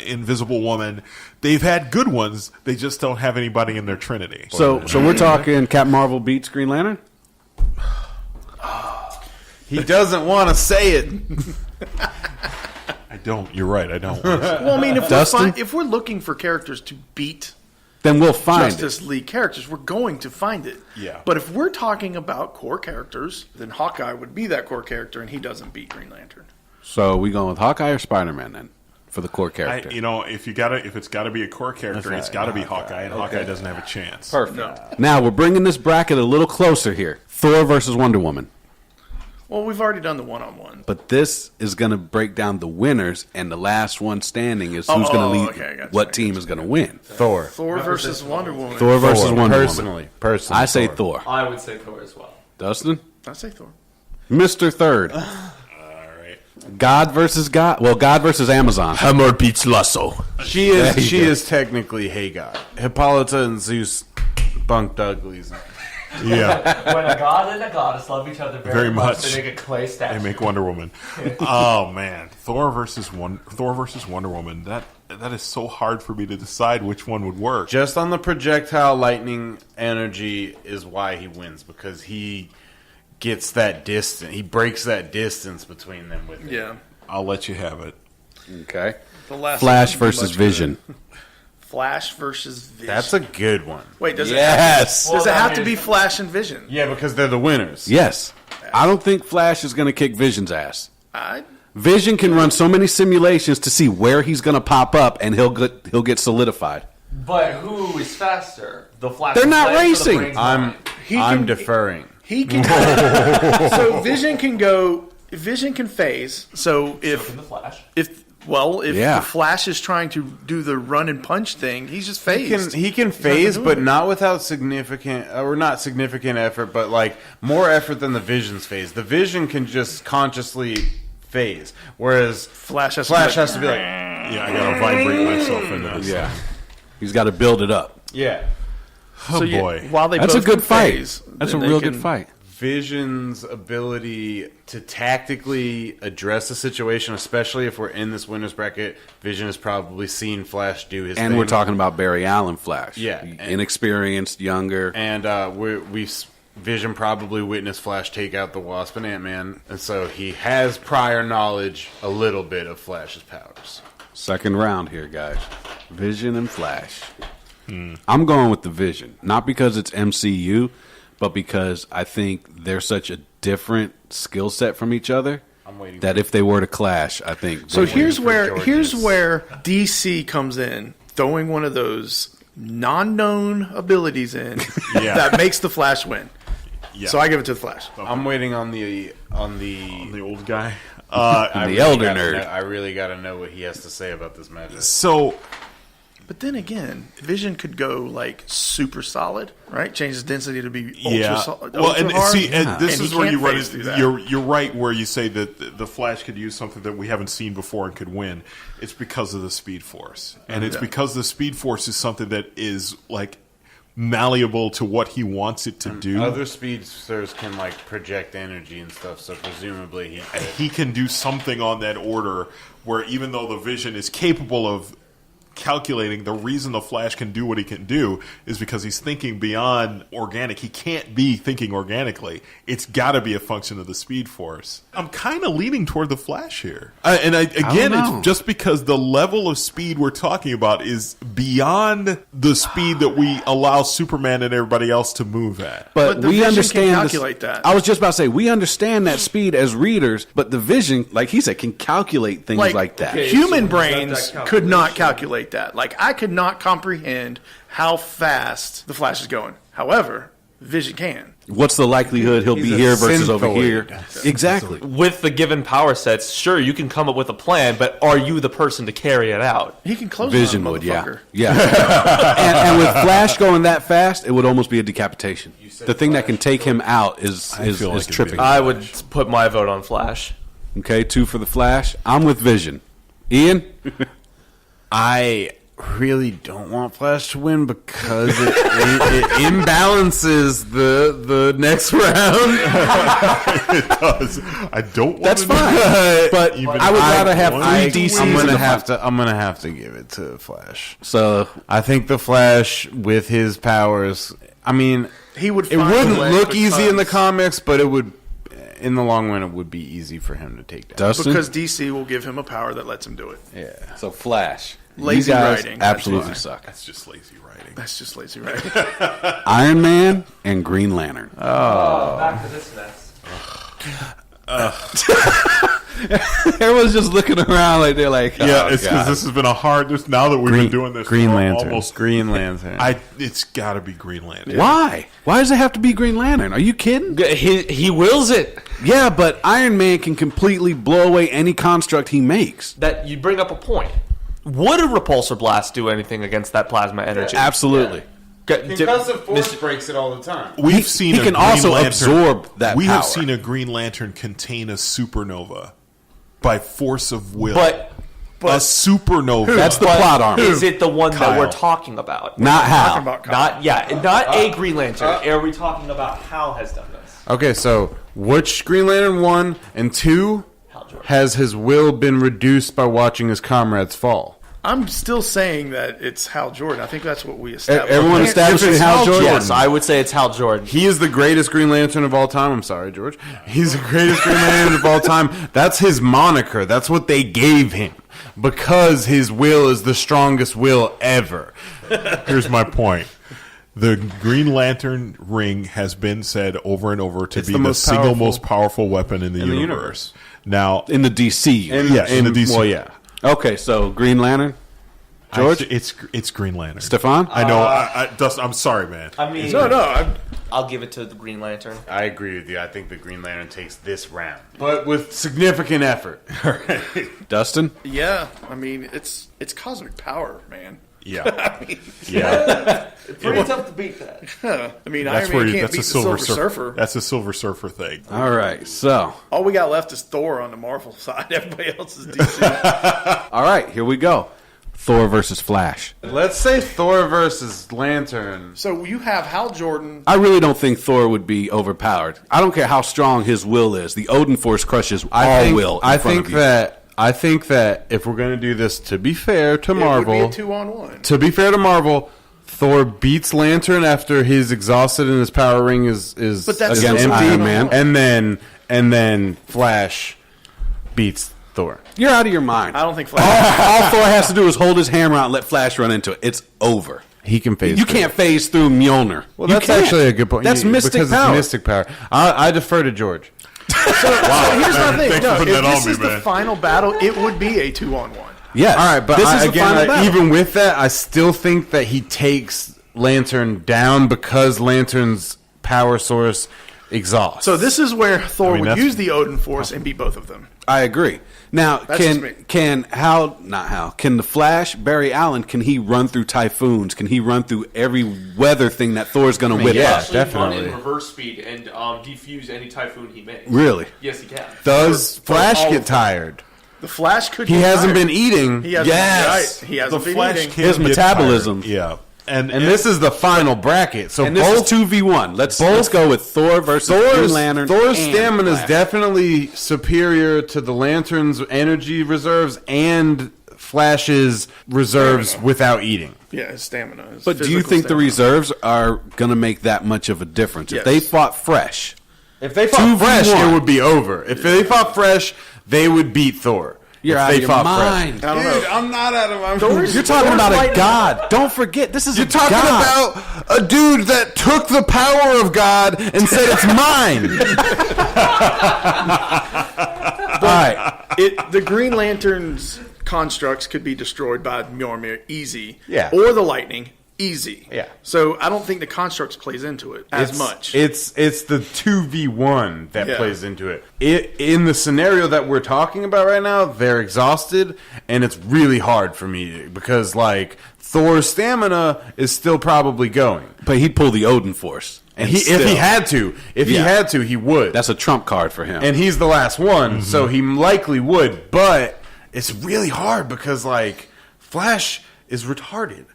Speaker 2: Invisible Woman. They've had good ones. They just don't have anybody in their trinity.
Speaker 1: So we're talking Captain Marvel beats Green Lantern.
Speaker 4: He doesn't want to say it.
Speaker 2: I don't. You're right. I don't.
Speaker 5: Well, I mean,
Speaker 1: Dustin?
Speaker 5: if we're looking for characters to beat
Speaker 1: Then we'll find
Speaker 5: Justice League characters, we're going to find it.
Speaker 2: Yeah.
Speaker 5: But if we're talking about core characters, then Hawkeye would be that core character, and he doesn't beat Green Lantern.
Speaker 1: it. So we going with Hawkeye or Spider-Man then? for the core character.
Speaker 2: If it's gotta be a core character, it's gotta be Hawkeye, and Hawkeye doesn't have a chance.
Speaker 1: Perfect.
Speaker 5: No.
Speaker 1: Now we're bringing this bracket a little closer here. Thor versus Wonder Woman.
Speaker 5: Well, we've already done the one-on-one.
Speaker 1: But this is going to break down the winners, and the last one standing is who's going to lead.
Speaker 5: Okay, I got you,
Speaker 1: what team is going to win?
Speaker 4: Thor.
Speaker 5: Thor versus Wonder Woman.
Speaker 1: Thor versus Wonder
Speaker 4: Personally,
Speaker 1: Woman. I say
Speaker 4: Thor.
Speaker 1: Thor.
Speaker 3: I would say Thor as well.
Speaker 1: Dustin,
Speaker 5: I say Thor.
Speaker 1: Mr. Third.
Speaker 2: All right.
Speaker 1: God versus God. Well, God versus Amazon.
Speaker 6: Hammer beats Lasso.
Speaker 4: She is technically Hey God. Hippolyta and Zeus bunked uglies.
Speaker 2: Yeah,
Speaker 3: When a god and a goddess love each other very,
Speaker 2: Very much.
Speaker 3: they make a clay statue.
Speaker 2: they make Wonder Woman. Oh man, Thor versus Wonder Woman. That is so hard for me to decide which one would work.
Speaker 4: Just on the projectile lightning energy is why he wins, because he gets that distance. He breaks that distance between them with it.
Speaker 5: Yeah.
Speaker 2: I'll let you have it.
Speaker 1: Okay.
Speaker 5: The last
Speaker 1: Flash
Speaker 5: one would be
Speaker 1: versus
Speaker 5: much
Speaker 1: Vision.
Speaker 5: good. Flash versus Vision.
Speaker 4: That's a good one.
Speaker 5: Wait, does
Speaker 1: Yes.
Speaker 5: it have to be Flash and Vision?
Speaker 4: Yeah, because they're the winners.
Speaker 1: Yes. I don't think Flash is going to kick Vision's ass.
Speaker 5: I
Speaker 1: Vision can run so many simulations to see where he's going to pop up, and he'll get solidified.
Speaker 3: But who is faster? The Flash.
Speaker 1: They're not
Speaker 3: or the
Speaker 1: racing.
Speaker 3: Brains
Speaker 4: I'm
Speaker 3: Mind?
Speaker 4: deferring.
Speaker 5: He can. So Vision can go. Vision can phase. So
Speaker 3: So
Speaker 5: if
Speaker 3: can the Flash.
Speaker 5: if
Speaker 1: Yeah.
Speaker 5: the Flash is trying to do the run and punch thing, he's just phased.
Speaker 4: He can
Speaker 5: not
Speaker 4: phase,
Speaker 5: doing
Speaker 4: but
Speaker 5: it.
Speaker 4: not without significant effort, but like more effort than the Vision's phase. The Vision can just consciously phase, whereas
Speaker 5: Flash has
Speaker 4: has to be like,
Speaker 2: Yeah, I gotta vibrate myself in this.
Speaker 1: Yeah. He's got to build it up.
Speaker 4: yeah.
Speaker 2: Oh
Speaker 5: So
Speaker 2: boy.
Speaker 5: while they
Speaker 1: That's a
Speaker 5: both
Speaker 1: good
Speaker 5: can
Speaker 1: fight.
Speaker 5: phase,
Speaker 1: That's a
Speaker 5: then they
Speaker 1: real
Speaker 5: can-
Speaker 1: good fight.
Speaker 4: Vision's ability to tactically address the situation, especially if we're in this winners bracket, Vision has probably seen Flash do his
Speaker 1: And
Speaker 4: thing.
Speaker 1: we're talking about Barry Allen Flash.
Speaker 4: Yeah.
Speaker 1: Inexperienced, younger.
Speaker 4: And Vision probably witnessed Flash take out the Wasp and Ant-Man, and so he has prior knowledge, a little bit of Flash's powers.
Speaker 1: Second round here, guys. Vision and Flash. I'm going with the Vision. Not because it's MCU, but because I think they're such a different skill set from each other
Speaker 4: I'm waiting
Speaker 1: that if they were to clash, I think.
Speaker 5: So
Speaker 1: they
Speaker 5: here's
Speaker 1: would.
Speaker 5: where DC comes in, throwing one of those non-known abilities in
Speaker 2: Yeah.
Speaker 5: that makes the Flash win.
Speaker 2: Yeah.
Speaker 5: So I give it to the Flash.
Speaker 4: I'm waiting on the
Speaker 2: the old guy.
Speaker 1: The elder nerd.
Speaker 4: I really got to know what he has to say about this magic.
Speaker 2: So
Speaker 5: But then again, Vision could go like super solid, right? Change his density to be ultra
Speaker 2: yeah.
Speaker 5: solid.
Speaker 2: Well, and
Speaker 5: ultra hard.
Speaker 2: see, and this
Speaker 5: And
Speaker 2: is
Speaker 5: he
Speaker 2: where you
Speaker 5: can't
Speaker 2: run.
Speaker 5: phase through that.
Speaker 2: You're right where you say that the Flash could use something that we haven't seen before and could win. It's because of the Speed Force, and it's because the Speed Force is something that is like malleable to what he wants it to do.
Speaker 4: Other speedsters can like project energy and stuff, so presumably
Speaker 2: He can do something on that order where even though the Vision is capable of calculating, the reason the Flash can do what he can do is because he's thinking beyond organic. He can't be thinking organically. It's got to be a function of the Speed Force. I'm kind of leaning toward the Flash here. Again,
Speaker 1: know.
Speaker 2: it's just because the level of speed we're talking about is beyond the speed that we allow Superman and everybody else to move at.
Speaker 5: But the
Speaker 1: we
Speaker 5: Vision
Speaker 1: understand
Speaker 5: can
Speaker 1: this-
Speaker 5: calculate that.
Speaker 1: I was just about to say we understand that speed as readers, but the Vision, like he said, can calculate things like that.
Speaker 3: okay.
Speaker 5: Human
Speaker 3: so
Speaker 5: brains
Speaker 3: that
Speaker 5: could not
Speaker 3: calculation.
Speaker 5: calculate that. Like I could not comprehend how fast the Flash is going. However, Vision can.
Speaker 1: What's the likelihood he'll be
Speaker 4: a
Speaker 1: here versus over
Speaker 4: synthoid.
Speaker 1: here? Exactly.
Speaker 3: With the given power sets, sure, you can come up with a plan, but are you the person to carry it out?
Speaker 5: He can close
Speaker 1: Vision
Speaker 5: on a
Speaker 1: would, yeah,
Speaker 5: motherfucker.
Speaker 1: yeah. and with Flash going that fast, it would almost be a decapitation. The thing that can take him out is
Speaker 2: feel like
Speaker 1: is
Speaker 2: it'd be
Speaker 1: tripping.
Speaker 3: I would put my vote on Flash.
Speaker 1: Okay, 2 for the Flash. I'm with Vision. Ian,
Speaker 4: I really don't want Flash to win because it imbalances the next round.
Speaker 2: It does. I don't want
Speaker 1: that's
Speaker 2: to
Speaker 1: fine. But I would rather have
Speaker 2: I-
Speaker 1: three DCs.
Speaker 4: I'm
Speaker 1: in
Speaker 4: gonna
Speaker 1: the
Speaker 4: have
Speaker 1: fight.
Speaker 4: to. I'm gonna have to give it to Flash.
Speaker 1: So
Speaker 4: I think the Flash with his powers. I mean,
Speaker 5: He would.
Speaker 4: it
Speaker 5: find a
Speaker 4: wouldn't
Speaker 5: way
Speaker 4: look easy in the
Speaker 5: because-
Speaker 4: comics, but it would. In the long run, it would be easy for him to take down.
Speaker 1: Dustin.
Speaker 5: because DC will give him a power that lets him do it.
Speaker 4: Yeah.
Speaker 1: So Flash.
Speaker 5: Lazy
Speaker 1: you guys
Speaker 5: writing, that's
Speaker 1: absolutely
Speaker 5: why.
Speaker 1: suck.
Speaker 2: That's just lazy writing.
Speaker 5: That's just lazy, right?
Speaker 1: Iron Man and Green Lantern.
Speaker 3: Back to this mess.
Speaker 1: Everyone's just looking around like they're like, oh,
Speaker 2: Yeah, it's because
Speaker 1: God.
Speaker 2: this has been a hard. Now that we've been doing this,
Speaker 4: Green
Speaker 2: for
Speaker 4: Lantern.
Speaker 2: almost
Speaker 4: Green Lantern.
Speaker 2: It's got to be Green Lantern.
Speaker 1: Why? Why does it have to be Green Lantern? Are you kidding?
Speaker 3: He wills it.
Speaker 1: Yeah, but Iron Man can completely blow away any construct he makes.
Speaker 3: That you bring up a point. Would a repulsor blast do anything against that plasma energy?
Speaker 1: Absolutely.
Speaker 4: because of force breaks it all the time.
Speaker 2: We've seen
Speaker 1: he
Speaker 2: a
Speaker 1: can
Speaker 2: Green
Speaker 1: also
Speaker 2: Lantern,
Speaker 1: absorb that
Speaker 2: We
Speaker 1: power.
Speaker 2: have seen a Green Lantern contain a supernova by force of will.
Speaker 3: But
Speaker 2: a supernova.
Speaker 1: That's the plot armor.
Speaker 3: is it the one that
Speaker 2: Kyle.
Speaker 3: we're talking about?
Speaker 1: Not
Speaker 5: Talking
Speaker 1: Hal.
Speaker 5: about Kyle.
Speaker 3: Not a Green Lantern. Are we talking about Hal has done this?
Speaker 4: Okay, so which Green Lantern 1 and 2
Speaker 3: Hal Jordan.
Speaker 4: has his will been reduced by watching his comrades fall?
Speaker 5: I'm still saying that it's Hal Jordan. I think that's what we established.
Speaker 1: Everyone
Speaker 5: Can't-
Speaker 1: established
Speaker 4: if it's
Speaker 1: Hal
Speaker 4: Hal
Speaker 1: Jordan.
Speaker 3: Yes, I would say it's Hal Jordan.
Speaker 4: He is the greatest Green Lantern of all time. I'm sorry, George. He's the greatest Green Lantern of all time. That's his moniker. That's what they gave him. Because his will is the strongest will ever.
Speaker 2: Here's my point. The Green Lantern ring has been said over and over to
Speaker 4: It's
Speaker 2: be
Speaker 4: the
Speaker 2: the
Speaker 4: most
Speaker 2: single
Speaker 4: powerful
Speaker 2: most powerful weapon in the
Speaker 4: in the
Speaker 2: universe. Now,
Speaker 1: In the DC.
Speaker 2: yes, in the DC.
Speaker 4: Well, yeah.
Speaker 1: Okay, so Green Lantern. George?
Speaker 2: it's Green Lantern.
Speaker 1: Stefan?
Speaker 2: I know. Dustin, I'm sorry, man.
Speaker 3: I mean, I'll give it to the Green Lantern.
Speaker 4: I agree with you. I think the Green Lantern takes this round. But with significant effort.
Speaker 1: Dustin?
Speaker 5: Yeah, I mean it's cosmic power, man.
Speaker 2: Yeah,
Speaker 5: I mean,
Speaker 2: yeah.
Speaker 3: Pretty tough to beat that.
Speaker 5: I mean
Speaker 2: That's
Speaker 5: Iron
Speaker 2: where
Speaker 5: Man can't
Speaker 2: that's
Speaker 5: beat
Speaker 2: a
Speaker 5: the
Speaker 2: Silver
Speaker 5: Surfer.
Speaker 2: That's a Silver Surfer thing.
Speaker 1: All right, so.
Speaker 5: All we got left is Thor on the Marvel side. Everybody else is DC.
Speaker 1: All right, here we go. Thor versus Flash.
Speaker 4: Let's say Thor versus Lantern.
Speaker 5: So you have Hal Jordan.
Speaker 1: I really don't think Thor would be overpowered. I don't care how strong his will is. The Odin Force crushes all will.
Speaker 4: I think that if we're going to do this, to be fair to
Speaker 5: It
Speaker 4: Marvel,
Speaker 5: would be a 2-on-1.
Speaker 4: to be fair to Marvel, Thor beats Lantern after he's exhausted and his power ring is
Speaker 5: But that's
Speaker 1: Against
Speaker 5: still
Speaker 1: Iron
Speaker 5: 2-on-1.
Speaker 1: Man.
Speaker 4: and then Flash beats Thor.
Speaker 1: You're out of your mind.
Speaker 5: I don't think Flash.
Speaker 1: All Thor has to do is hold his hammer out and let Flash run into it. It's over.
Speaker 4: He can phase.
Speaker 1: You
Speaker 4: through.
Speaker 1: can't phase through Mjolnir.
Speaker 4: Well,
Speaker 1: You
Speaker 4: that's
Speaker 1: can't.
Speaker 4: actually a good point.
Speaker 1: That's mystic
Speaker 4: because
Speaker 1: power.
Speaker 4: It's mystic power. I defer to George.
Speaker 5: So here's my thing.
Speaker 2: Thanks
Speaker 5: No,
Speaker 2: for putting
Speaker 5: if
Speaker 2: that on
Speaker 5: this
Speaker 2: me,
Speaker 5: is the
Speaker 2: man.
Speaker 5: final battle, it would be a 2-on-1.
Speaker 1: Yes.
Speaker 4: All right, but
Speaker 1: this is the
Speaker 4: again,
Speaker 1: final battle.
Speaker 4: even with that, I still think that he takes Lantern down because Lantern's power source exhausts.
Speaker 5: So this is where Thor would
Speaker 2: that's-
Speaker 5: use the Odin Force and beat both of them.
Speaker 1: I agree. Now,
Speaker 5: That's just me.
Speaker 1: can the Flash, Barry Allen, can he run through typhoons? Can he run through every weather thing that Thor's going to whip
Speaker 4: yeah.
Speaker 1: up?
Speaker 3: Actually run
Speaker 4: definitely.
Speaker 3: in reverse speed and defuse any typhoon he makes.
Speaker 1: Really?
Speaker 3: Yes, he can.
Speaker 4: Does Flash
Speaker 5: all
Speaker 4: get
Speaker 5: of them.
Speaker 4: tired?
Speaker 5: The Flash could.
Speaker 4: He
Speaker 5: get
Speaker 4: hasn't
Speaker 5: tired.
Speaker 4: been eating.
Speaker 5: He hasn't.
Speaker 1: Yes.
Speaker 5: Right. He
Speaker 2: The
Speaker 5: hasn't been
Speaker 2: Flash
Speaker 5: eating.
Speaker 2: can
Speaker 1: His
Speaker 2: get
Speaker 1: metabolism.
Speaker 2: tired. Yeah, and
Speaker 4: this is the final bracket. So
Speaker 1: And this
Speaker 4: both
Speaker 1: is 2v1. Let's go with Thor versus Green Lantern.
Speaker 4: Thor's
Speaker 1: and
Speaker 4: stamina is
Speaker 1: Flash.
Speaker 4: definitely superior to the Lantern's energy reserves and Flash's reserves
Speaker 5: Stamina.
Speaker 4: without eating.
Speaker 5: Yeah, his stamina. His
Speaker 1: But do you
Speaker 5: physical
Speaker 1: think the
Speaker 5: stamina.
Speaker 1: reserves are going to make that much of a difference? If
Speaker 5: Yes.
Speaker 1: they fought fresh,
Speaker 4: If they fought
Speaker 1: 2v1.
Speaker 4: fresh, it would be over. If they fought fresh, they would beat Thor.
Speaker 1: you're
Speaker 4: if
Speaker 1: out
Speaker 4: they
Speaker 1: of your
Speaker 4: fought
Speaker 1: mind.
Speaker 5: I don't know.
Speaker 4: I'm not out of my
Speaker 1: You're talking about a god. Don't forget, this is
Speaker 4: You're
Speaker 1: a
Speaker 4: talking
Speaker 1: god.
Speaker 4: about a dude that took the power of God and said it's mine.
Speaker 1: All right.
Speaker 5: The Green Lantern's constructs could be destroyed by Mjolnir easy.
Speaker 4: Yeah.
Speaker 5: Or the lightning easy.
Speaker 4: Yeah.
Speaker 5: So I don't think the constructs plays into it as much.
Speaker 4: It's the 2v1 that
Speaker 5: Yeah.
Speaker 4: plays into it. In the scenario that we're talking about right now, they're exhausted, and it's really hard for me because like Thor's stamina is still probably going.
Speaker 1: But he'd pull the Odin Force. And
Speaker 4: If
Speaker 1: still-
Speaker 4: he had to, he would.
Speaker 1: That's a trump card for him.
Speaker 4: And he's the last one, so he likely would. But it's really hard because like Flash is retarded.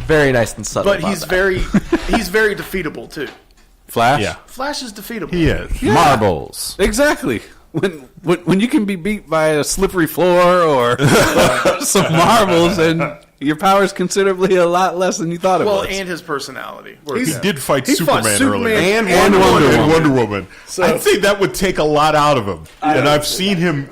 Speaker 3: Very nice and subtle.
Speaker 5: but he's very defeatable too.
Speaker 1: Flash?
Speaker 2: yeah,
Speaker 5: Flash is defeatable.
Speaker 2: he is.
Speaker 4: Marbles.
Speaker 1: Exactly. When you can be beat by a slippery floor or some marbles, and your power is considerably a lot less than you thought it
Speaker 5: Well,
Speaker 1: was.
Speaker 5: and his personality.
Speaker 2: He did fight
Speaker 5: He fought
Speaker 2: Superman,
Speaker 5: Superman
Speaker 2: earlier,
Speaker 5: and
Speaker 2: Wonder Woman. I think that would take a lot out of him. And I've seen him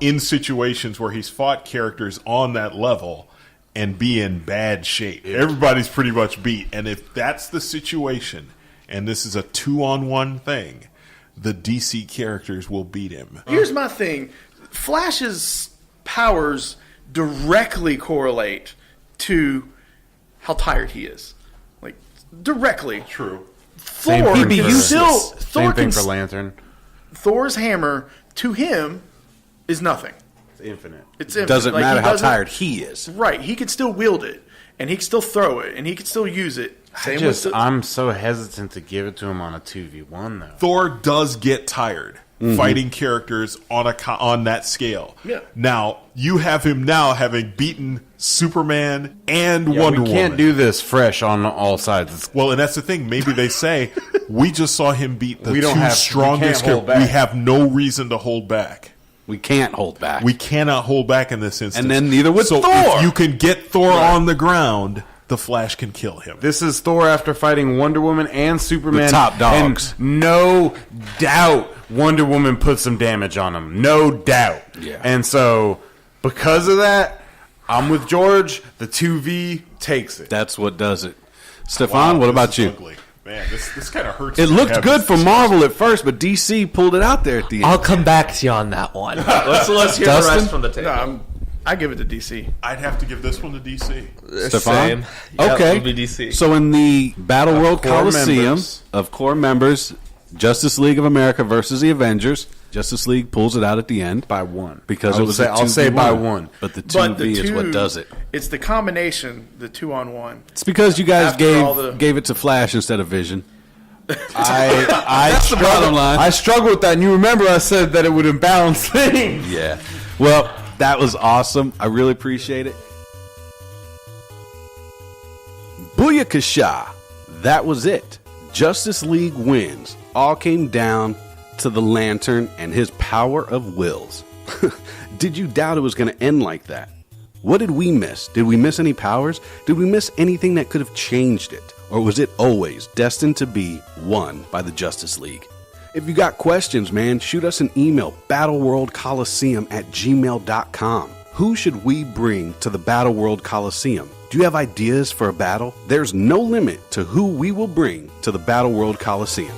Speaker 2: in situations where he's fought characters on that level and be in bad shape. Everybody's pretty much beat, and if that's the situation, and this is a 2-on-1 thing, the DC characters will beat him.
Speaker 5: Here's my thing. Flash's powers directly correlate to how tired he is. Like, directly.
Speaker 2: True.
Speaker 4: Same
Speaker 5: Thor
Speaker 4: thing
Speaker 5: can
Speaker 4: for-
Speaker 5: still...
Speaker 4: Same thing for Lantern.
Speaker 5: Thor's hammer, to him, is nothing.
Speaker 4: It's infinite.
Speaker 5: It's infinite.
Speaker 1: Doesn't
Speaker 5: Like,
Speaker 1: matter
Speaker 5: he
Speaker 1: how
Speaker 5: doesn't-
Speaker 1: tired he is.
Speaker 5: Right. He could still wield it, and he could still throw it, and he could still use it. Same with the,
Speaker 4: I'm so hesitant to give it to him on a 2v1 though.
Speaker 2: Thor does get tired fighting characters on that scale.
Speaker 5: Yeah.
Speaker 2: Now, you have him now having beaten Superman and Wonder
Speaker 4: we
Speaker 2: Woman.
Speaker 4: can't do this fresh on all sides.
Speaker 2: Well, and that's the thing. Maybe they say, we just saw him beat the
Speaker 4: We don't
Speaker 2: two
Speaker 4: have- we
Speaker 2: strongest
Speaker 4: can't hold
Speaker 2: characters.
Speaker 4: back.
Speaker 2: We have no reason to hold back.
Speaker 1: We can't hold back.
Speaker 2: We cannot hold back in this instance.
Speaker 1: And then neither would
Speaker 2: so
Speaker 1: Thor.
Speaker 2: if you can get Thor on the ground, the Flash can kill him.
Speaker 4: This is Thor after fighting Wonder Woman and Superman.
Speaker 1: The top dogs.
Speaker 4: And no doubt Wonder Woman put some damage on him. No doubt.
Speaker 1: Yeah.
Speaker 4: And so, because of that, I'm with George. The 2v takes it.
Speaker 1: That's what does it. Stefan, what
Speaker 2: This
Speaker 1: about
Speaker 2: is
Speaker 1: you?
Speaker 2: ugly. Man, this kind of hurts.
Speaker 1: It
Speaker 2: to
Speaker 1: looked
Speaker 2: have
Speaker 1: good
Speaker 2: this
Speaker 1: for
Speaker 2: discussion.
Speaker 1: Marvel at first, but DC pulled it out there at the end.
Speaker 3: I'll come back to you on that one. Let's hear the
Speaker 1: Dustin?
Speaker 3: rest from the table.
Speaker 5: no, I give it to DC.
Speaker 2: I'd have to give this one to DC.
Speaker 1: Stefan?
Speaker 3: Same. Yeah,
Speaker 1: Okay.
Speaker 3: it would be DC.
Speaker 1: So in the Battle World
Speaker 4: core
Speaker 1: Coliseum
Speaker 4: members.
Speaker 1: of core members, Justice League of America versus the Avengers, Justice League pulls it out at the end
Speaker 4: by one.
Speaker 1: because it was a 2v1.
Speaker 4: I'll say by one.
Speaker 1: But the 2v
Speaker 5: But the
Speaker 1: is what
Speaker 5: two-
Speaker 1: does it.
Speaker 5: It's the combination, the 2-on-1.
Speaker 1: It's because you guys
Speaker 5: After all the-
Speaker 1: gave it to Flash instead of Vision.
Speaker 4: That's
Speaker 1: the bottom line.
Speaker 4: I struggle with that. And you remember I said that it would imbalance things.
Speaker 1: Yeah. Well, that was awesome. I really appreciate it. Booyakasha. That was it. Justice League wins. All came down to the Lantern and his power of wills. Did you doubt it was going to end like that? What did we miss? Did we miss any powers? Did we miss anything that could have changed it? Or was it always destined to be won by the Justice League? If you got questions, man, shoot us an email, battleworldcoliseum@gmail.com. Who should we bring to the Battle World Coliseum? Do you have ideas for a battle? There's no limit to who we will bring to the Battle World Coliseum.